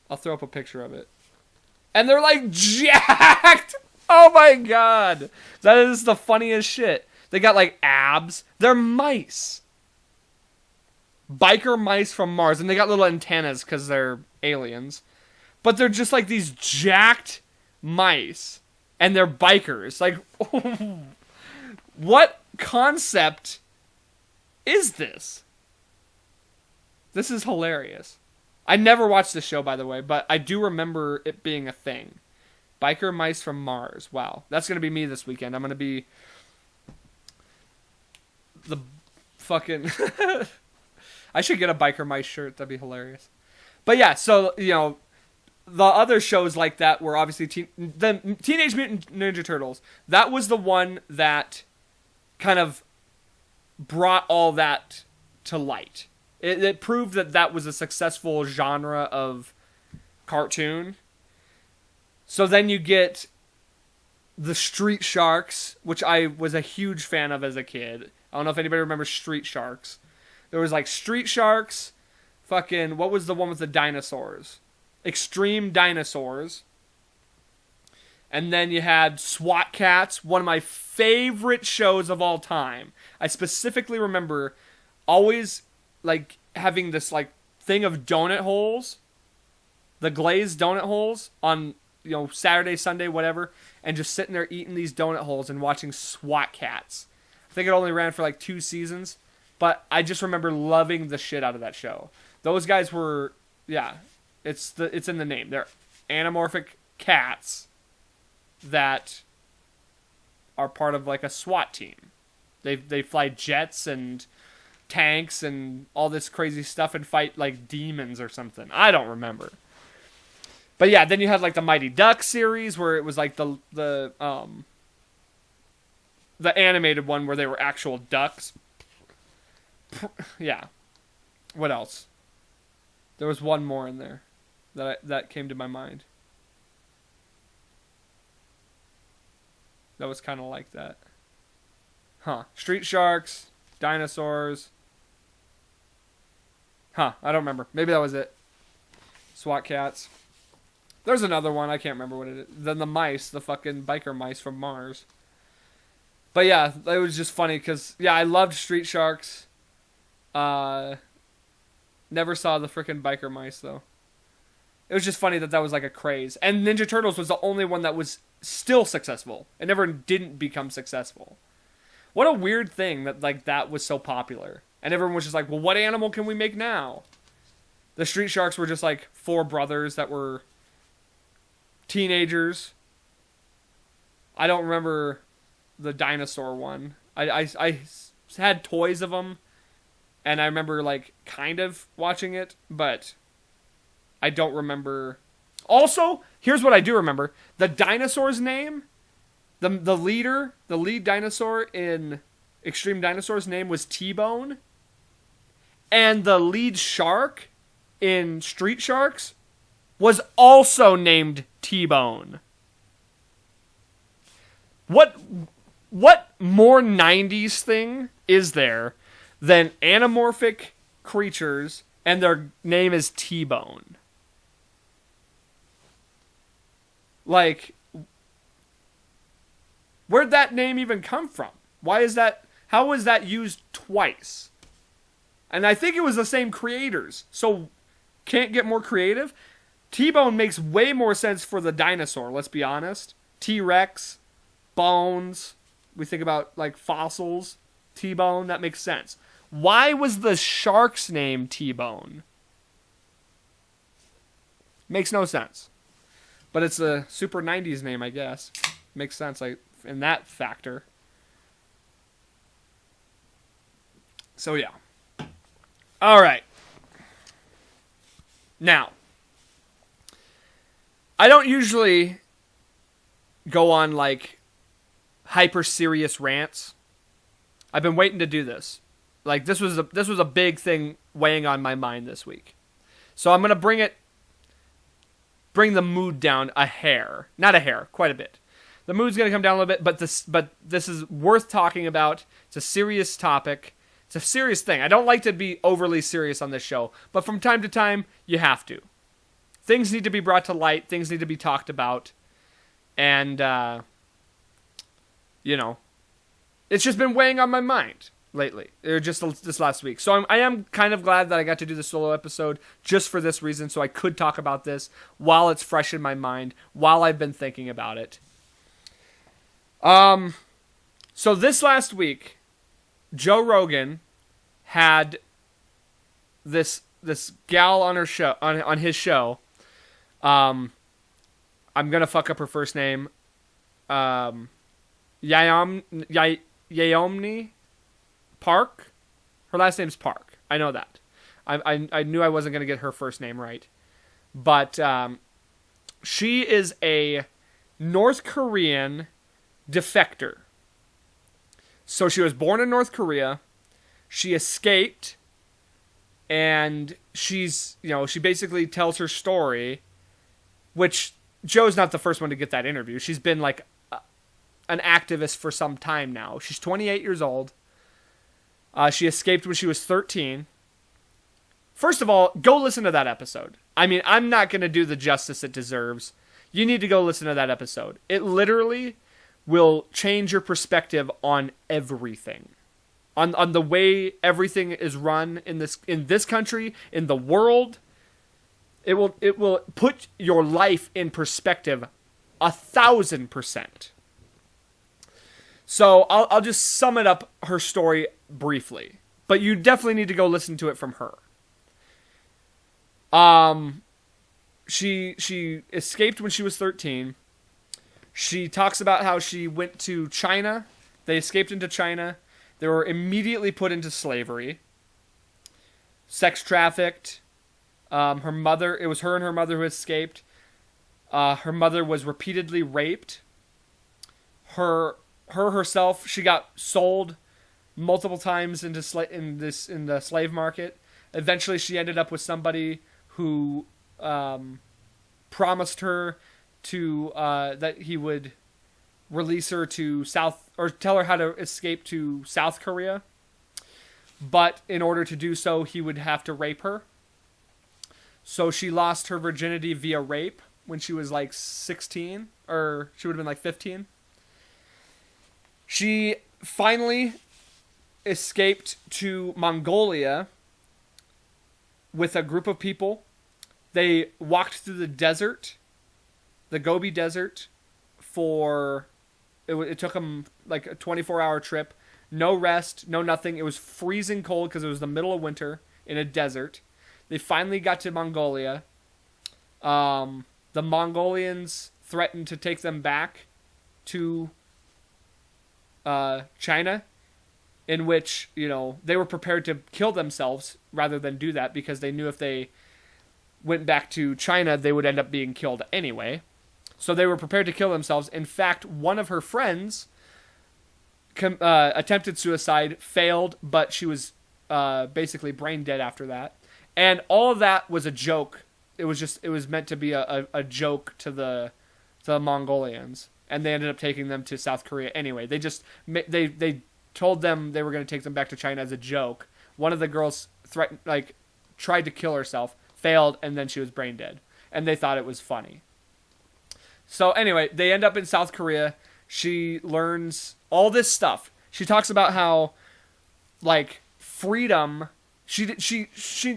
I'll throw up a picture of it. And they're like jacked! Oh my god! That is the funniest shit. They got like abs. They're mice. Biker Mice from Mars. And they got little antennas because they're aliens. But they're just like these jacked mice. And they're bikers. Like, what concept is this? This is hilarious. I never watched the show, by the way, but I do remember it being a thing. Biker Mice from Mars. Wow. That's going to be me this weekend. I'm going to be the fucking... I should get a Biker Mice shirt. That'd be hilarious. But yeah, so, the other shows like that were obviously the Teenage Mutant Ninja Turtles. That was the one that kind of brought all that to light. It proved that was a successful genre of cartoon. So then you get the Street Sharks, which I was a huge fan of as a kid. I don't know if anybody remembers Street Sharks. There was like Street Sharks, fucking, what was the one with the dinosaurs? Extreme Dinosaurs. And then you had SWAT Cats, one of my favorite shows of all time. I specifically remember always like having this like thing of donut holes, the glazed donut holes on, you know, Saturday, Sunday, whatever, and just sitting there eating these donut holes and watching SWAT Cats. I think it only ran for like 2 seasons, but I just remember loving the shit out of that show. Those guys were, yeah, it's in the name. They're anamorphic cats that are part of like a SWAT team. They fly jets and tanks and all this crazy stuff and fight like demons or something. I don't remember. But yeah, then you had like the Mighty Ducks series where it was like the animated one where they were actual ducks. Yeah. What else? There was one more in there that came to my mind. That was kind of like that. Huh. Street Sharks, dinosaurs. Huh. I don't remember. Maybe that was it. SWAT Cats. There's another one. I can't remember what it is. Then the mice. The fucking biker mice from Mars. But yeah, it was just funny because, yeah, I loved Street Sharks. Never saw the freaking biker mice, though. It was just funny that was like a craze. And Ninja Turtles was the only one that was still successful. It never didn't become successful. What a weird thing that like that was so popular. And everyone was just like, well, what animal can we make now? The Street Sharks were just like 4 brothers that were teenagers. I don't remember the dinosaur one. I had toys of them. And I remember like kind of watching it. But I don't remember. Also, here's what I do remember. The dinosaur's name, the lead dinosaur in Extreme Dinosaur's name was T-Bone. And the lead shark in Street Sharks was also named T-Bone. What more 90s thing is there than anamorphic creatures and their name is T-Bone? Like, where'd that name even come from? Why is that? How was that used twice? And I think it was the same creators. So, can't get more creative? T-Bone makes way more sense for the dinosaur, let's be honest. T-Rex, bones. We think about, like, fossils. T-Bone, that makes sense. Why was the shark's name T-Bone? Makes no sense. But it's a super 90s name, I guess. Makes sense, like, in that factor. So, yeah. All right. Now, I don't usually go on, like, hyper serious rants. I've been waiting to do this. Like, this was a big thing weighing on my mind this week. So I'm going to bring the mood down a hair. Not a hair, quite a bit. The mood's going to come down a little bit, but this is worth talking about. It's a serious topic. It's a serious thing. I don't like to be overly serious on this show, but from time to time, you have to. Things need to be brought to light. Things need to be talked about. And, you know, it's just been weighing on my mind lately, or just this last week. So I am kind of glad that I got to do the solo episode just for this reason, so I could talk about this while it's fresh in my mind, while I've been thinking about it. So this last week, Joe Rogan had this gal on her show on his show. I'm gonna fuck up her first name. Yaomni Park. Her last name's Park. I know that. I knew I wasn't gonna get her first name right, but she is a North Korean defector. So she was born in North Korea. She escaped, and she basically tells her story, which Joe's not the first one to get that interview. She's been like an activist for some time now. She's 28 years old. She escaped when she was 13. First of all, go listen to that episode. I mean, I'm not going to do the justice it deserves. You need to go listen to that episode. It literally will change your perspective on everything. On the way everything is run in this country, in the world. It will put your life in perspective 1,000%. So I'll just sum it up, her story briefly, but you definitely need to go listen to it from her. She escaped when she was 13. She talks about how she went to China. They escaped into China. They were immediately put into slavery, sex trafficked. Her mother, it was her and her mother who escaped. Her mother was repeatedly raped. Herself, she got sold multiple times in the slave market. Eventually, she ended up with somebody who promised her to that he would release her to tell her how to escape to South Korea. But in order to do so, he would have to rape her. So she lost her virginity via rape when she was like 16, or she would have been like 15. She finally escaped to Mongolia with a group of people. They walked through the desert, the Gobi Desert, it took them like a 24-hour trip. No rest, no nothing. It was freezing cold because it was the middle of winter in a desert. They finally got to Mongolia. The Mongolians threatened to take them back to China, in which, they were prepared to kill themselves rather than do that because they knew if they went back to China, they would end up being killed anyway. So they were prepared to kill themselves. In fact, one of her friends attempted suicide, failed, but she was basically brain dead after that. And all of that was a joke. It was meant to be a joke to the Mongolians, and they ended up taking them to South Korea anyway. They told them they were going to take them back to China as a joke. One of the girls tried to kill herself, failed, and then she was brain dead, and they thought it was funny. So anyway, they end up in South Korea. She learns all this stuff. She talks about how, freedom. She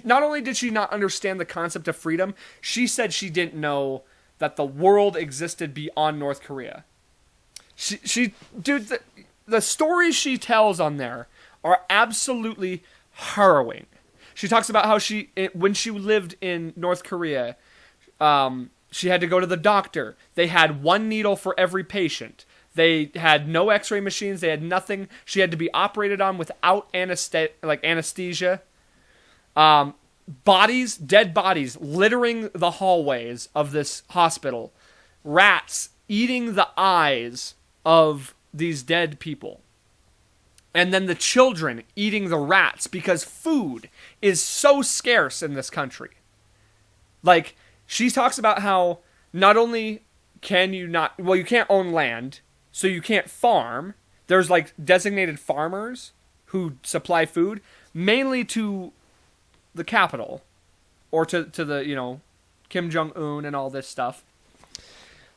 not only did she not understand the concept of freedom, she said she didn't know that the world existed beyond North Korea. Dude, the stories she tells on there are absolutely harrowing. She talks about how when she lived in North Korea, she had to go to the doctor. They had one needle for every patient. They had no x-ray machines. They had nothing. She had to be operated on without anesthesia. Dead bodies littering the hallways of this hospital. Rats eating the eyes of these dead people. And then the children eating the rats because food is so scarce in this country. She talks about how not only can you you can't own land, so you can't farm. There's designated farmers who supply food, mainly to the capital, or to the, Kim Jong-un and all this stuff.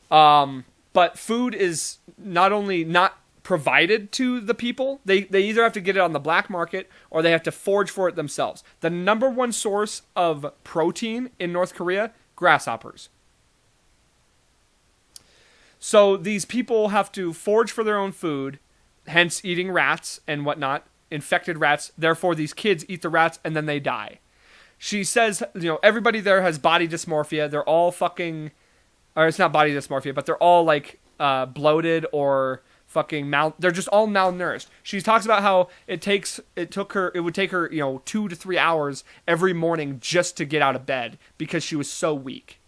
But food is not only not provided to the people, they either have to get it on the black market or they have to forage for it themselves. The number one source of protein in North Korea, grasshoppers. So these people have to forage for their own food, hence eating rats and whatnot, infected rats. Therefore, these kids eat the rats and then they die. She says, everybody there has body dysmorphia. They're all or it's not body dysmorphia, but they're all bloated or they're just all malnourished. She talks about how it would take her 2 to 3 hours every morning just to get out of bed because she was so weak.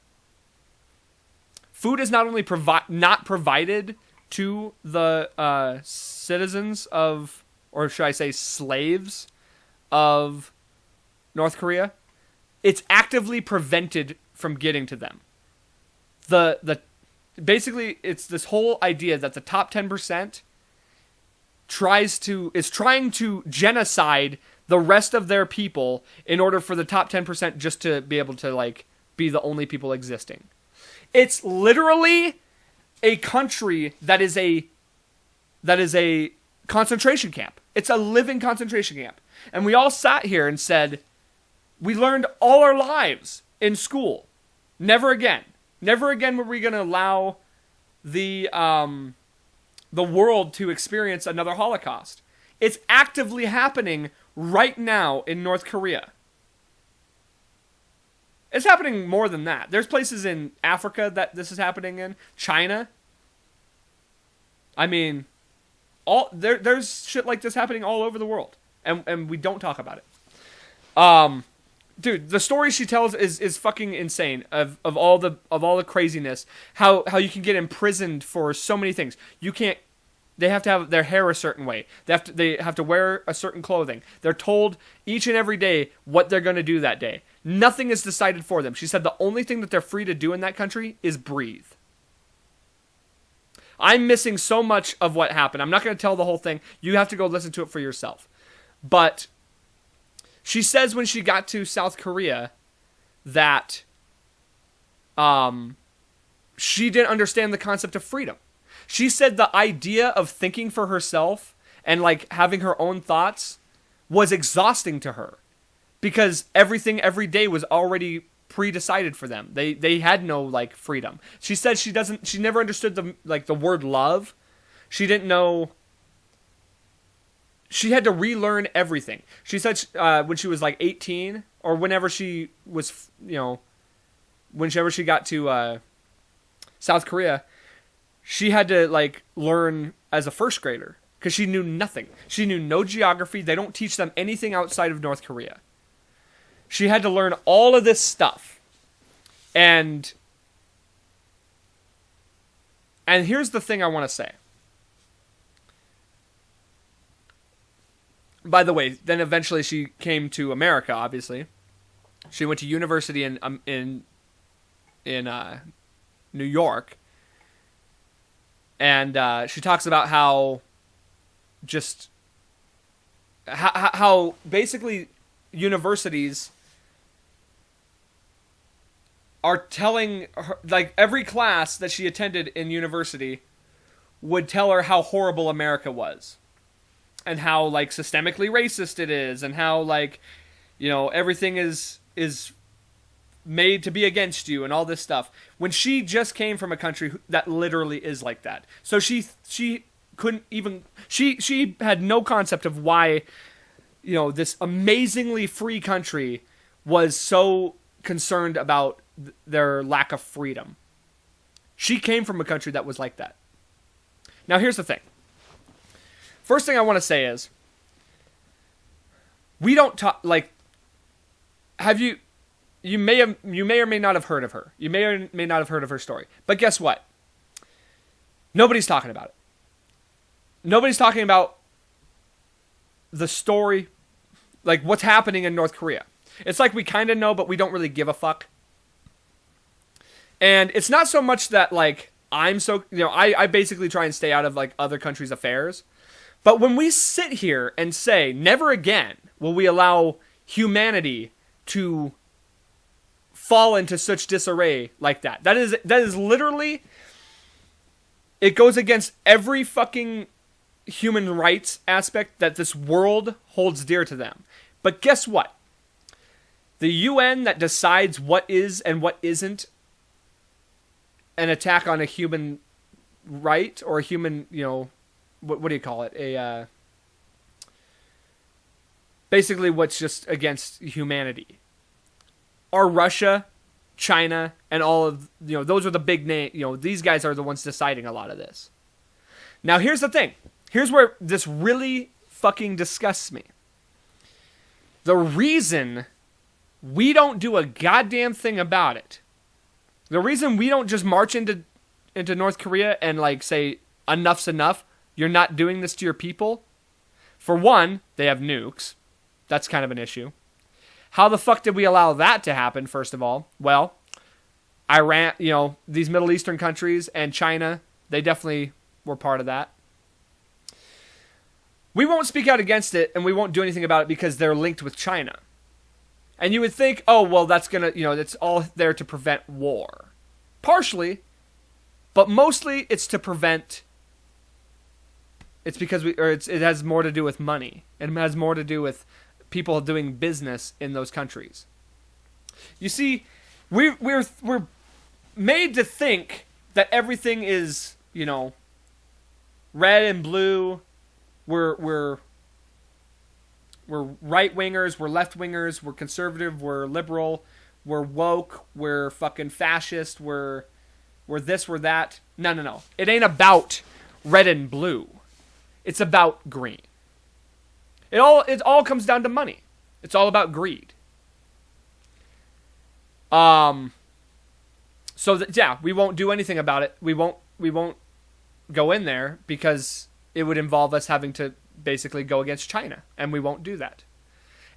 Food is not only not provided to the citizens of, or should I say slaves of North Korea, it's actively prevented from getting to them. Basically, it's this whole idea that the top 10% is trying to genocide the rest of their people in order for the top 10% just to be able to be the only people existing. It's literally a country that is a concentration camp. It's a living concentration camp. And we all sat here and said, we learned all our lives in school. Never again. Never again were we going to allow the world to experience another Holocaust. It's actively happening right now in North Korea. It's happening more than that. There's places in Africa that this is happening in. China. I mean, there's shit like this happening all over the world. And we don't talk about it. Dude, the story she tells is fucking insane of all the craziness. How you can get imprisoned for so many things. They have to have their hair a certain way. They have to wear a certain clothing. They're told each and every day what they're going to do that day. Nothing is decided for them. She said the only thing that they're free to do in that country is breathe. I'm missing so much of what happened. I'm not going to tell the whole thing. You have to go listen to it for yourself. But she says when she got to South Korea that she didn't understand the concept of freedom. She said the idea of thinking for herself and like having her own thoughts was exhausting to her because everything every day was already pre-decided for them. They had no like freedom. She said she never understood the word love. She didn't know. She had to relearn everything. She said when she was like 18 or whenever she was, whenever she got to South Korea, she had to like learn as a first grader because she knew nothing. She knew no geography. They don't teach them anything outside of North Korea. She had to learn all of this stuff. And here's the thing I want to say. By the way, then eventually she came to America, obviously. She went to university in New York. And she talks about how basically universities are telling her, like every class that she attended in university would tell her how horrible America was. And how like systemically racist it is, and how like, everything is made to be against you, and all this stuff. When she just came from a country that literally is like that, so she couldn't even she had no concept of why, this amazingly free country was so concerned about their lack of freedom. She came from a country that was like that. Now here's the thing. First thing I want to say is, we don't talk like. Have you? You may or may not have heard of her. You may or may not have heard of her story. But guess what? Nobody's talking about it. Nobody's talking about the story, like what's happening in North Korea. It's like we kind of know, but we don't really give a fuck. And it's not so much that like I'm so I basically try and stay out of like other countries' affairs. But when we sit here and say, never again will we allow humanity to fall into such disarray like that. That is literally, it goes against every fucking human rights aspect that this world holds dear to them. But guess what? The UN that decides what is and what isn't an attack on a human right or a human, what do you call it? Basically what's just against humanity. Are Russia, China, and all of, those are the big name, these guys are the ones deciding a lot of this. Now here's the thing. Here's where this really fucking disgusts me. The reason we don't do a goddamn thing about it, the reason we don't just march into North Korea and like say, enough's enough, you're not doing this to your people. For one, they have nukes. That's kind of an issue. How the fuck did we allow that to happen, first of all? Well, Iran, these Middle Eastern countries and China, they definitely were part of that. We won't speak out against it and we won't do anything about it because they're linked with China. And you would think, oh, well, that's going to, it's all there to prevent war. partially, but mostly it's to prevent. It's because it has more to do with money. It has more to do with people doing business in those countries. You see, we're made to think that everything is, red and blue. We're right wingers, we're left wingers, we're conservative, we're liberal, we're woke, we're fucking fascist, we're this, we're that. No. It ain't about red and blue. It's about green. It all comes down to money. It's all about greed. So we won't do anything about it. We won't go in there because it would involve us having to basically go against China, and we won't do that.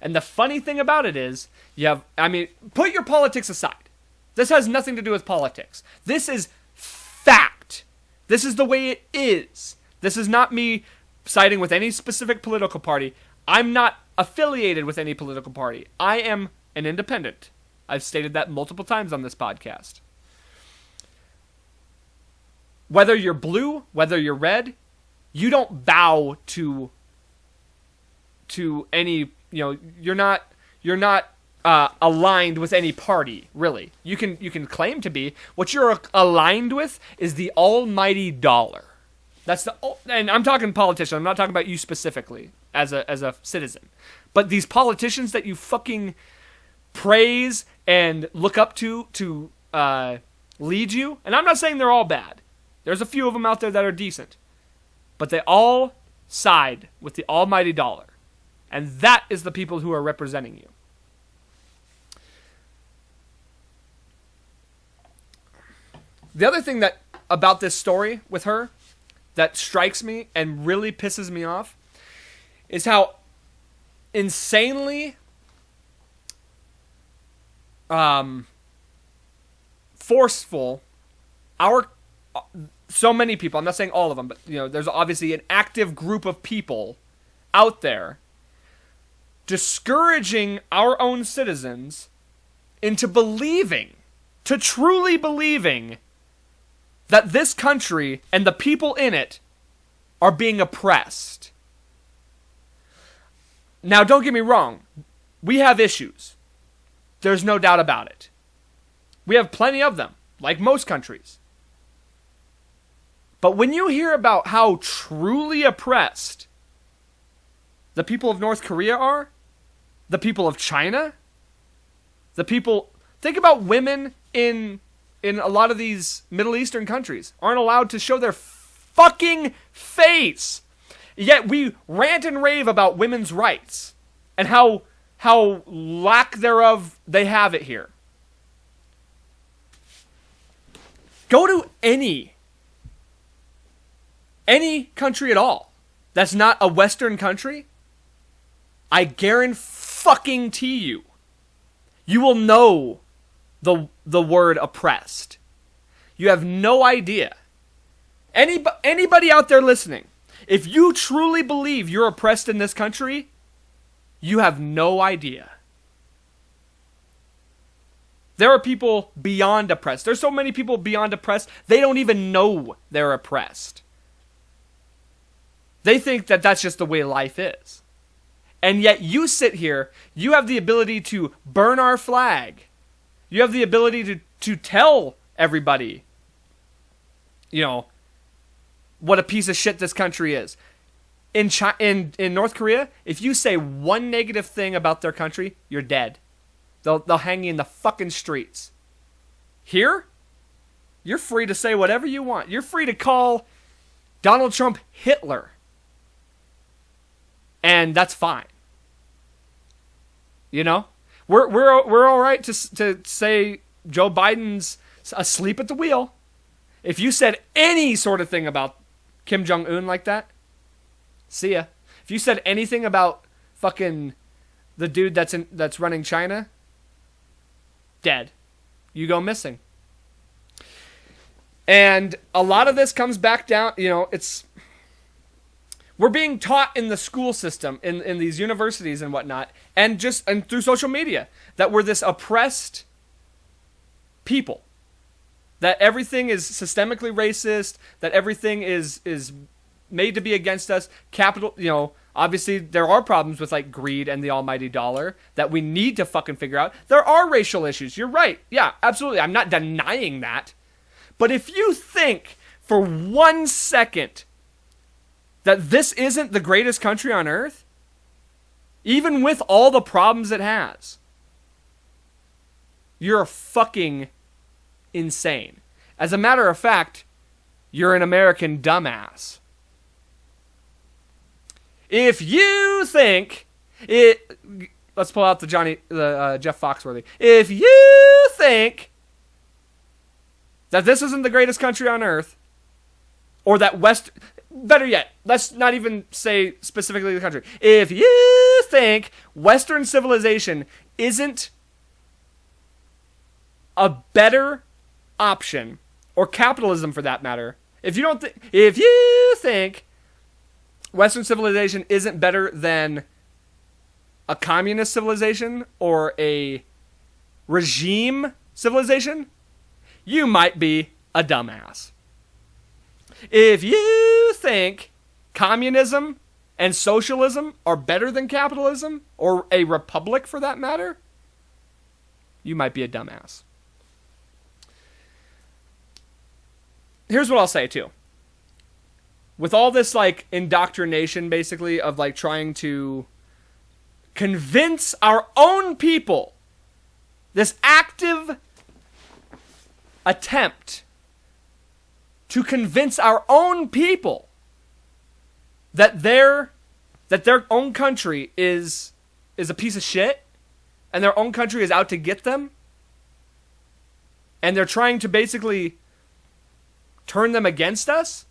And the funny thing about it is, put your politics aside. This has nothing to do with politics. This is fact. This is the way it is. This is not me siding with any specific political party. I'm not affiliated with any political party. I am an independent. I've stated that multiple times on this podcast. Whether you're blue, whether you're red, you don't bow to any, you're not aligned with any party, really. You can claim to be. What you're aligned with is the almighty dollar. And I'm talking politician. I'm not talking about you specifically as a citizen. But these politicians that you fucking praise and look up to lead you, and I'm not saying they're all bad. There's a few of them out there that are decent. But they all side with the almighty dollar. And that is the people who are representing you. The other thing that about this story with her that strikes me and really pisses me off is how insanely forceful so many people, I'm not saying all of them, but there's obviously an active group of people out there discouraging our own citizens into truly believing that this country and the people in it are being oppressed. Now, don't get me wrong. We have issues. There's no doubt about it. We have plenty of them, like most countries. But when you hear about how truly oppressed the people of North Korea are, the people of China, think about women in a lot of these Middle Eastern countries aren't allowed to show their fucking face. Yet we rant and rave about women's rights and how lack thereof they have it here. Go to any country at all that's not a Western country, I guarantee you, you will know the word oppressed. You have no idea. Anybody out there listening, if you truly believe you're oppressed in this country, you have no idea. There are people beyond oppressed. There's so many people beyond oppressed, they don't even know they're oppressed. They think that that's just the way life is. And yet you sit here, you have the ability to burn our flag. You have the ability to tell everybody, what a piece of shit this country is. In North Korea, if you say one negative thing about their country, you're dead. They'll hang you in the fucking streets. Here, you're free to say whatever you want. You're free to call Donald Trump Hitler. And that's fine. We're all right to say Joe Biden's asleep at the wheel. If you said any sort of thing about Kim Jong-un like that, see ya. If you said anything about fucking the dude that's running China, dead. You go missing. And a lot of this comes back down, we're being taught in the school system, in these universities and whatnot, and through social media, that we're this oppressed people. that everything is systemically racist, that everything is made to be against us. Capital, obviously there are problems with like greed and the almighty dollar that we need to fucking figure out. There are racial issues. You're right. Yeah, absolutely. I'm not denying that. But if you think for 1 second that this isn't the greatest country on earth, even with all the problems it has, you're fucking insane. As a matter of fact, you're an American dumbass. If you think it, let's pull out the Jeff Foxworthy. If you think that this isn't the greatest country on earth, or that better yet, let's not even say specifically the country. If you think Western civilization isn't a better option, or capitalism for that matter, if you think Western civilization isn't better than a communist civilization or a regime civilization, you might be a dumbass. If you think communism and socialism are better than capitalism, or a republic for that matter, you might be a dumbass. Here's what I'll say too. With all this like indoctrination basically of like trying to convince our own people, this active attempt to convince our own people that their own country is a piece of shit and their own country is out to get them, and they're trying to basically turn them against us.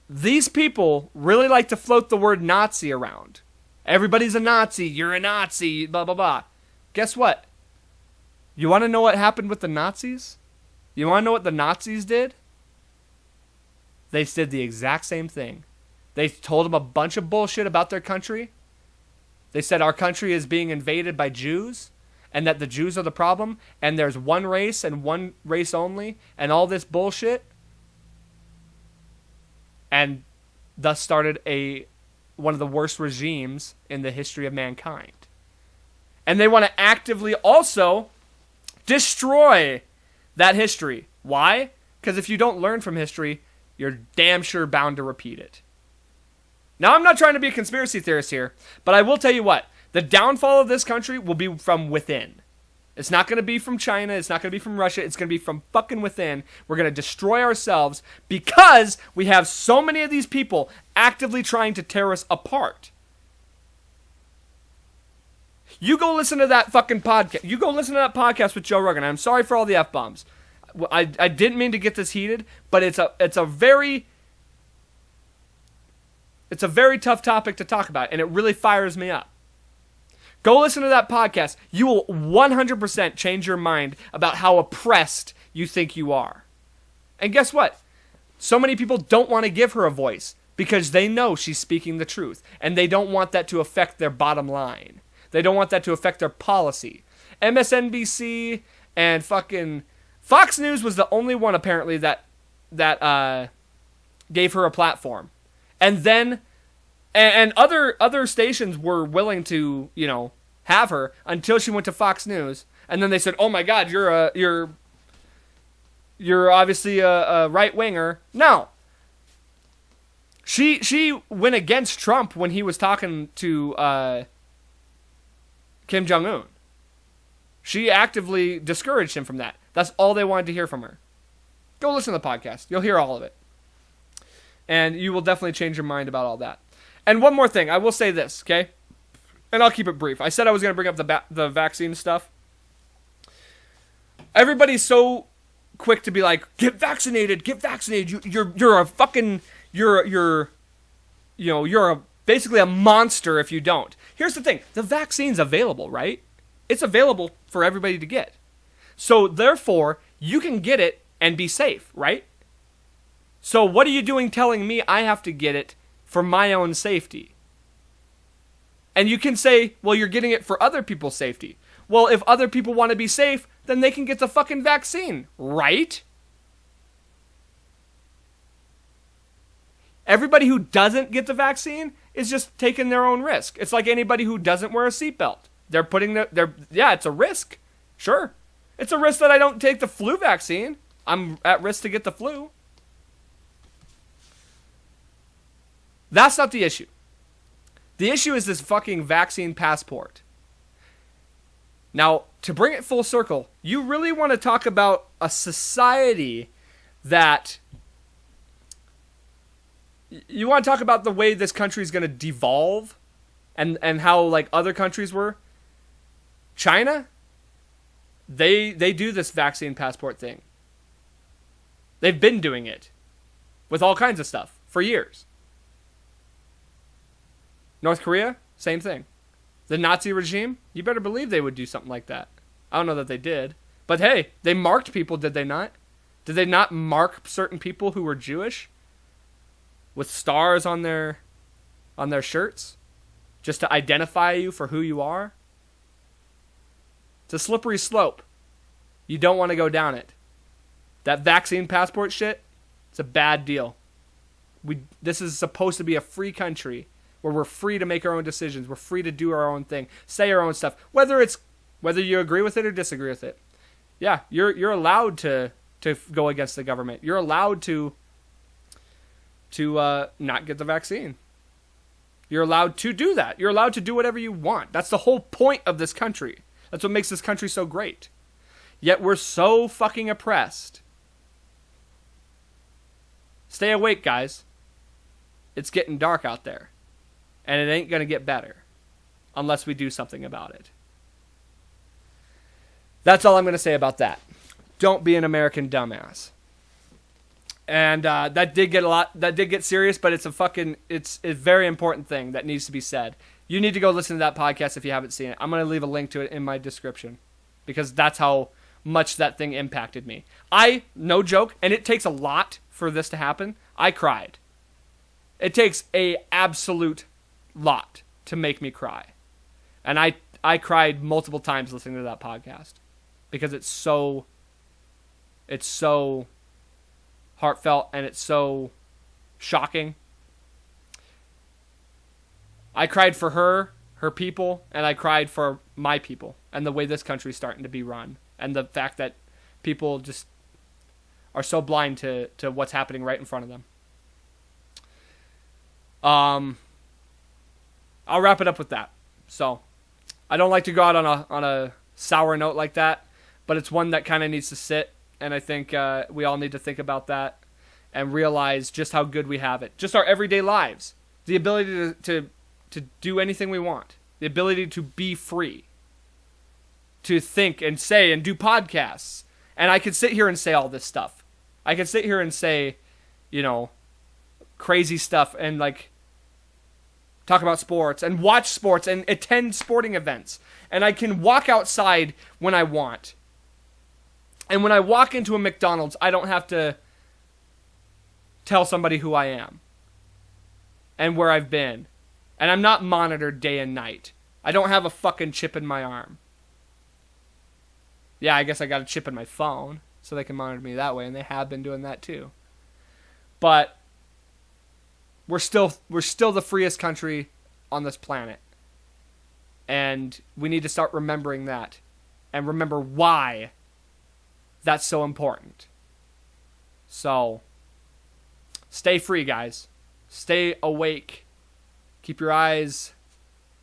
These people really like to float the word Nazi around. Everybody's a Nazi. You're a Nazi. Blah, blah, blah. Guess what? You want to know what happened with the Nazis? You want to know what the Nazis did? They did the exact same thing. They told them a bunch of bullshit about their country. They said our country is being invaded by Jews, and that the Jews are the problem, and there's one race and one race only, and all this bullshit. And thus started one of the worst regimes in the history of mankind. And they want to actively also destroy that history. Why? Because if you don't learn from history, you're damn sure bound to repeat it. Now, I'm not trying to be a conspiracy theorist here, but I will tell you what. The downfall of this country will be from within. It's not going to be from China. It's not going to be from Russia. It's going to be from fucking within. We're going to destroy ourselves because we have so many of these people actively trying to tear us apart. You go listen to that fucking podcast. You go listen to that podcast with Joe Rogan. I'm sorry for all the F-bombs. I didn't mean to get this heated, but it's a very tough topic to talk about, and it really fires me up. Go listen to that podcast. You will 100% change your mind about how oppressed you think you are. And guess what? So many people don't want to give her a voice because they know she's speaking the truth, and they don't want that to affect their bottom line. They don't want that to affect their policy. MSNBC and fucking Fox News was the only one apparently that gave her a platform. And then and other stations were willing to, have her until she went to Fox News, and then they said, "Oh my God, you're obviously a right winger." No. She went against Trump when he was talking to Kim Jong-un. She actively discouraged him from that. That's all they wanted to hear from her. Go listen to the podcast. You'll hear all of it. And you will definitely change your mind about all that. And one more thing. I will say this, okay? And I'll keep it brief. I said I was going to bring up the vaccine stuff. Everybody's so quick to be like, get vaccinated. You're a fucking, you're basically a monster if you don't. Here's the thing. The vaccine's available, right? It's available for everybody to get. So therefore, you can get it and be safe, right? So what are you doing telling me I have to get it for my own safety? And you can say, well, you're getting it for other people's safety. Well, if other people want to be safe, then they can get the fucking vaccine, right? Everybody who doesn't get the vaccine is just taking their own risk. It's like anybody who doesn't wear a seatbelt. They're putting yeah, it's a risk. Sure. It's a risk that I don't take the flu vaccine. I'm at risk to get the flu. That's not the issue. The issue is this fucking vaccine passport. Now, to bring it full circle, you really want to talk about a society that... You want to talk about the way this country is going to devolve and how like other countries were? China? They do this vaccine passport thing. They've been doing it with all kinds of stuff for years. North Korea, same thing. The Nazi regime, you better believe they would do something like that. I don't know that they did. But hey, they marked people, did they not? Did they not mark certain people who were Jewish with stars on their shirts just to identify you for who you are? It's a slippery slope. You don't want to go down it. That vaccine passport shit, it's a bad deal. This is supposed to be a free country where we're free to make our own decisions. We're free to do our own thing, say our own stuff, whether you agree with it or disagree with it. Yeah, you're allowed to go against the government. You're allowed to not get the vaccine. You're allowed to do that. You're allowed to do whatever you want. That's the whole point of this country. That's what makes this country so great. Yet we're so fucking oppressed. Stay awake, guys. It's getting dark out there. And it ain't going to get better unless we do something about it. That's all I'm going to say about that. Don't be an American dumbass. And that did get serious, but it's a very important thing that needs to be said. You need to go listen to that podcast if you haven't seen it. I'm going to leave a link to it in my description because that's how much that thing impacted me. No joke, and it takes a lot for this to happen. I cried. It takes a absolute lot to make me cry. And I cried multiple times listening to that podcast because it's so heartfelt and it's so shocking. I cried for her people, and I cried for my people and the way this country's starting to be run and the fact that people just are so blind to what's happening right in front of them. I'll wrap it up with that. So, I don't like to go out on a sour note like that, but it's one that kind of needs to sit, and I think we all need to think about that and realize just how good we have it. Just our everyday lives. The ability to do anything we want. The ability to be free. To think and say and do podcasts. And I could sit here and say all this stuff. I could sit here and say, crazy stuff and talk about sports and watch sports and attend sporting events. And I can walk outside when I want. And when I walk into a McDonald's, I don't have to tell somebody who I am and where I've been. And I'm not monitored day and night. I don't have a fucking chip in my arm. Yeah, I guess I got a chip in my phone so they can monitor me that way, and they have been doing that too. But we're still the freest country on this planet. And we need to start remembering that and remember why that's so important. So, stay free, guys. Stay awake. Keep your eyes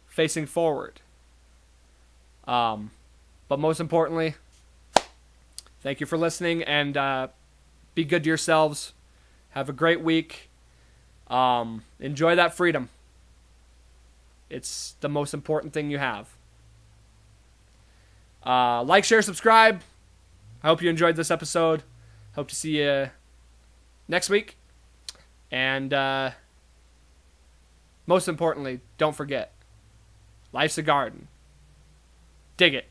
facing forward. But most importantly, thank you for listening, and be good to yourselves. Have a great week. Enjoy that freedom. It's the most important thing you have. Like, share, subscribe. I hope you enjoyed this episode. Hope to see you next week. And most importantly, don't forget, life's a garden. Dig it.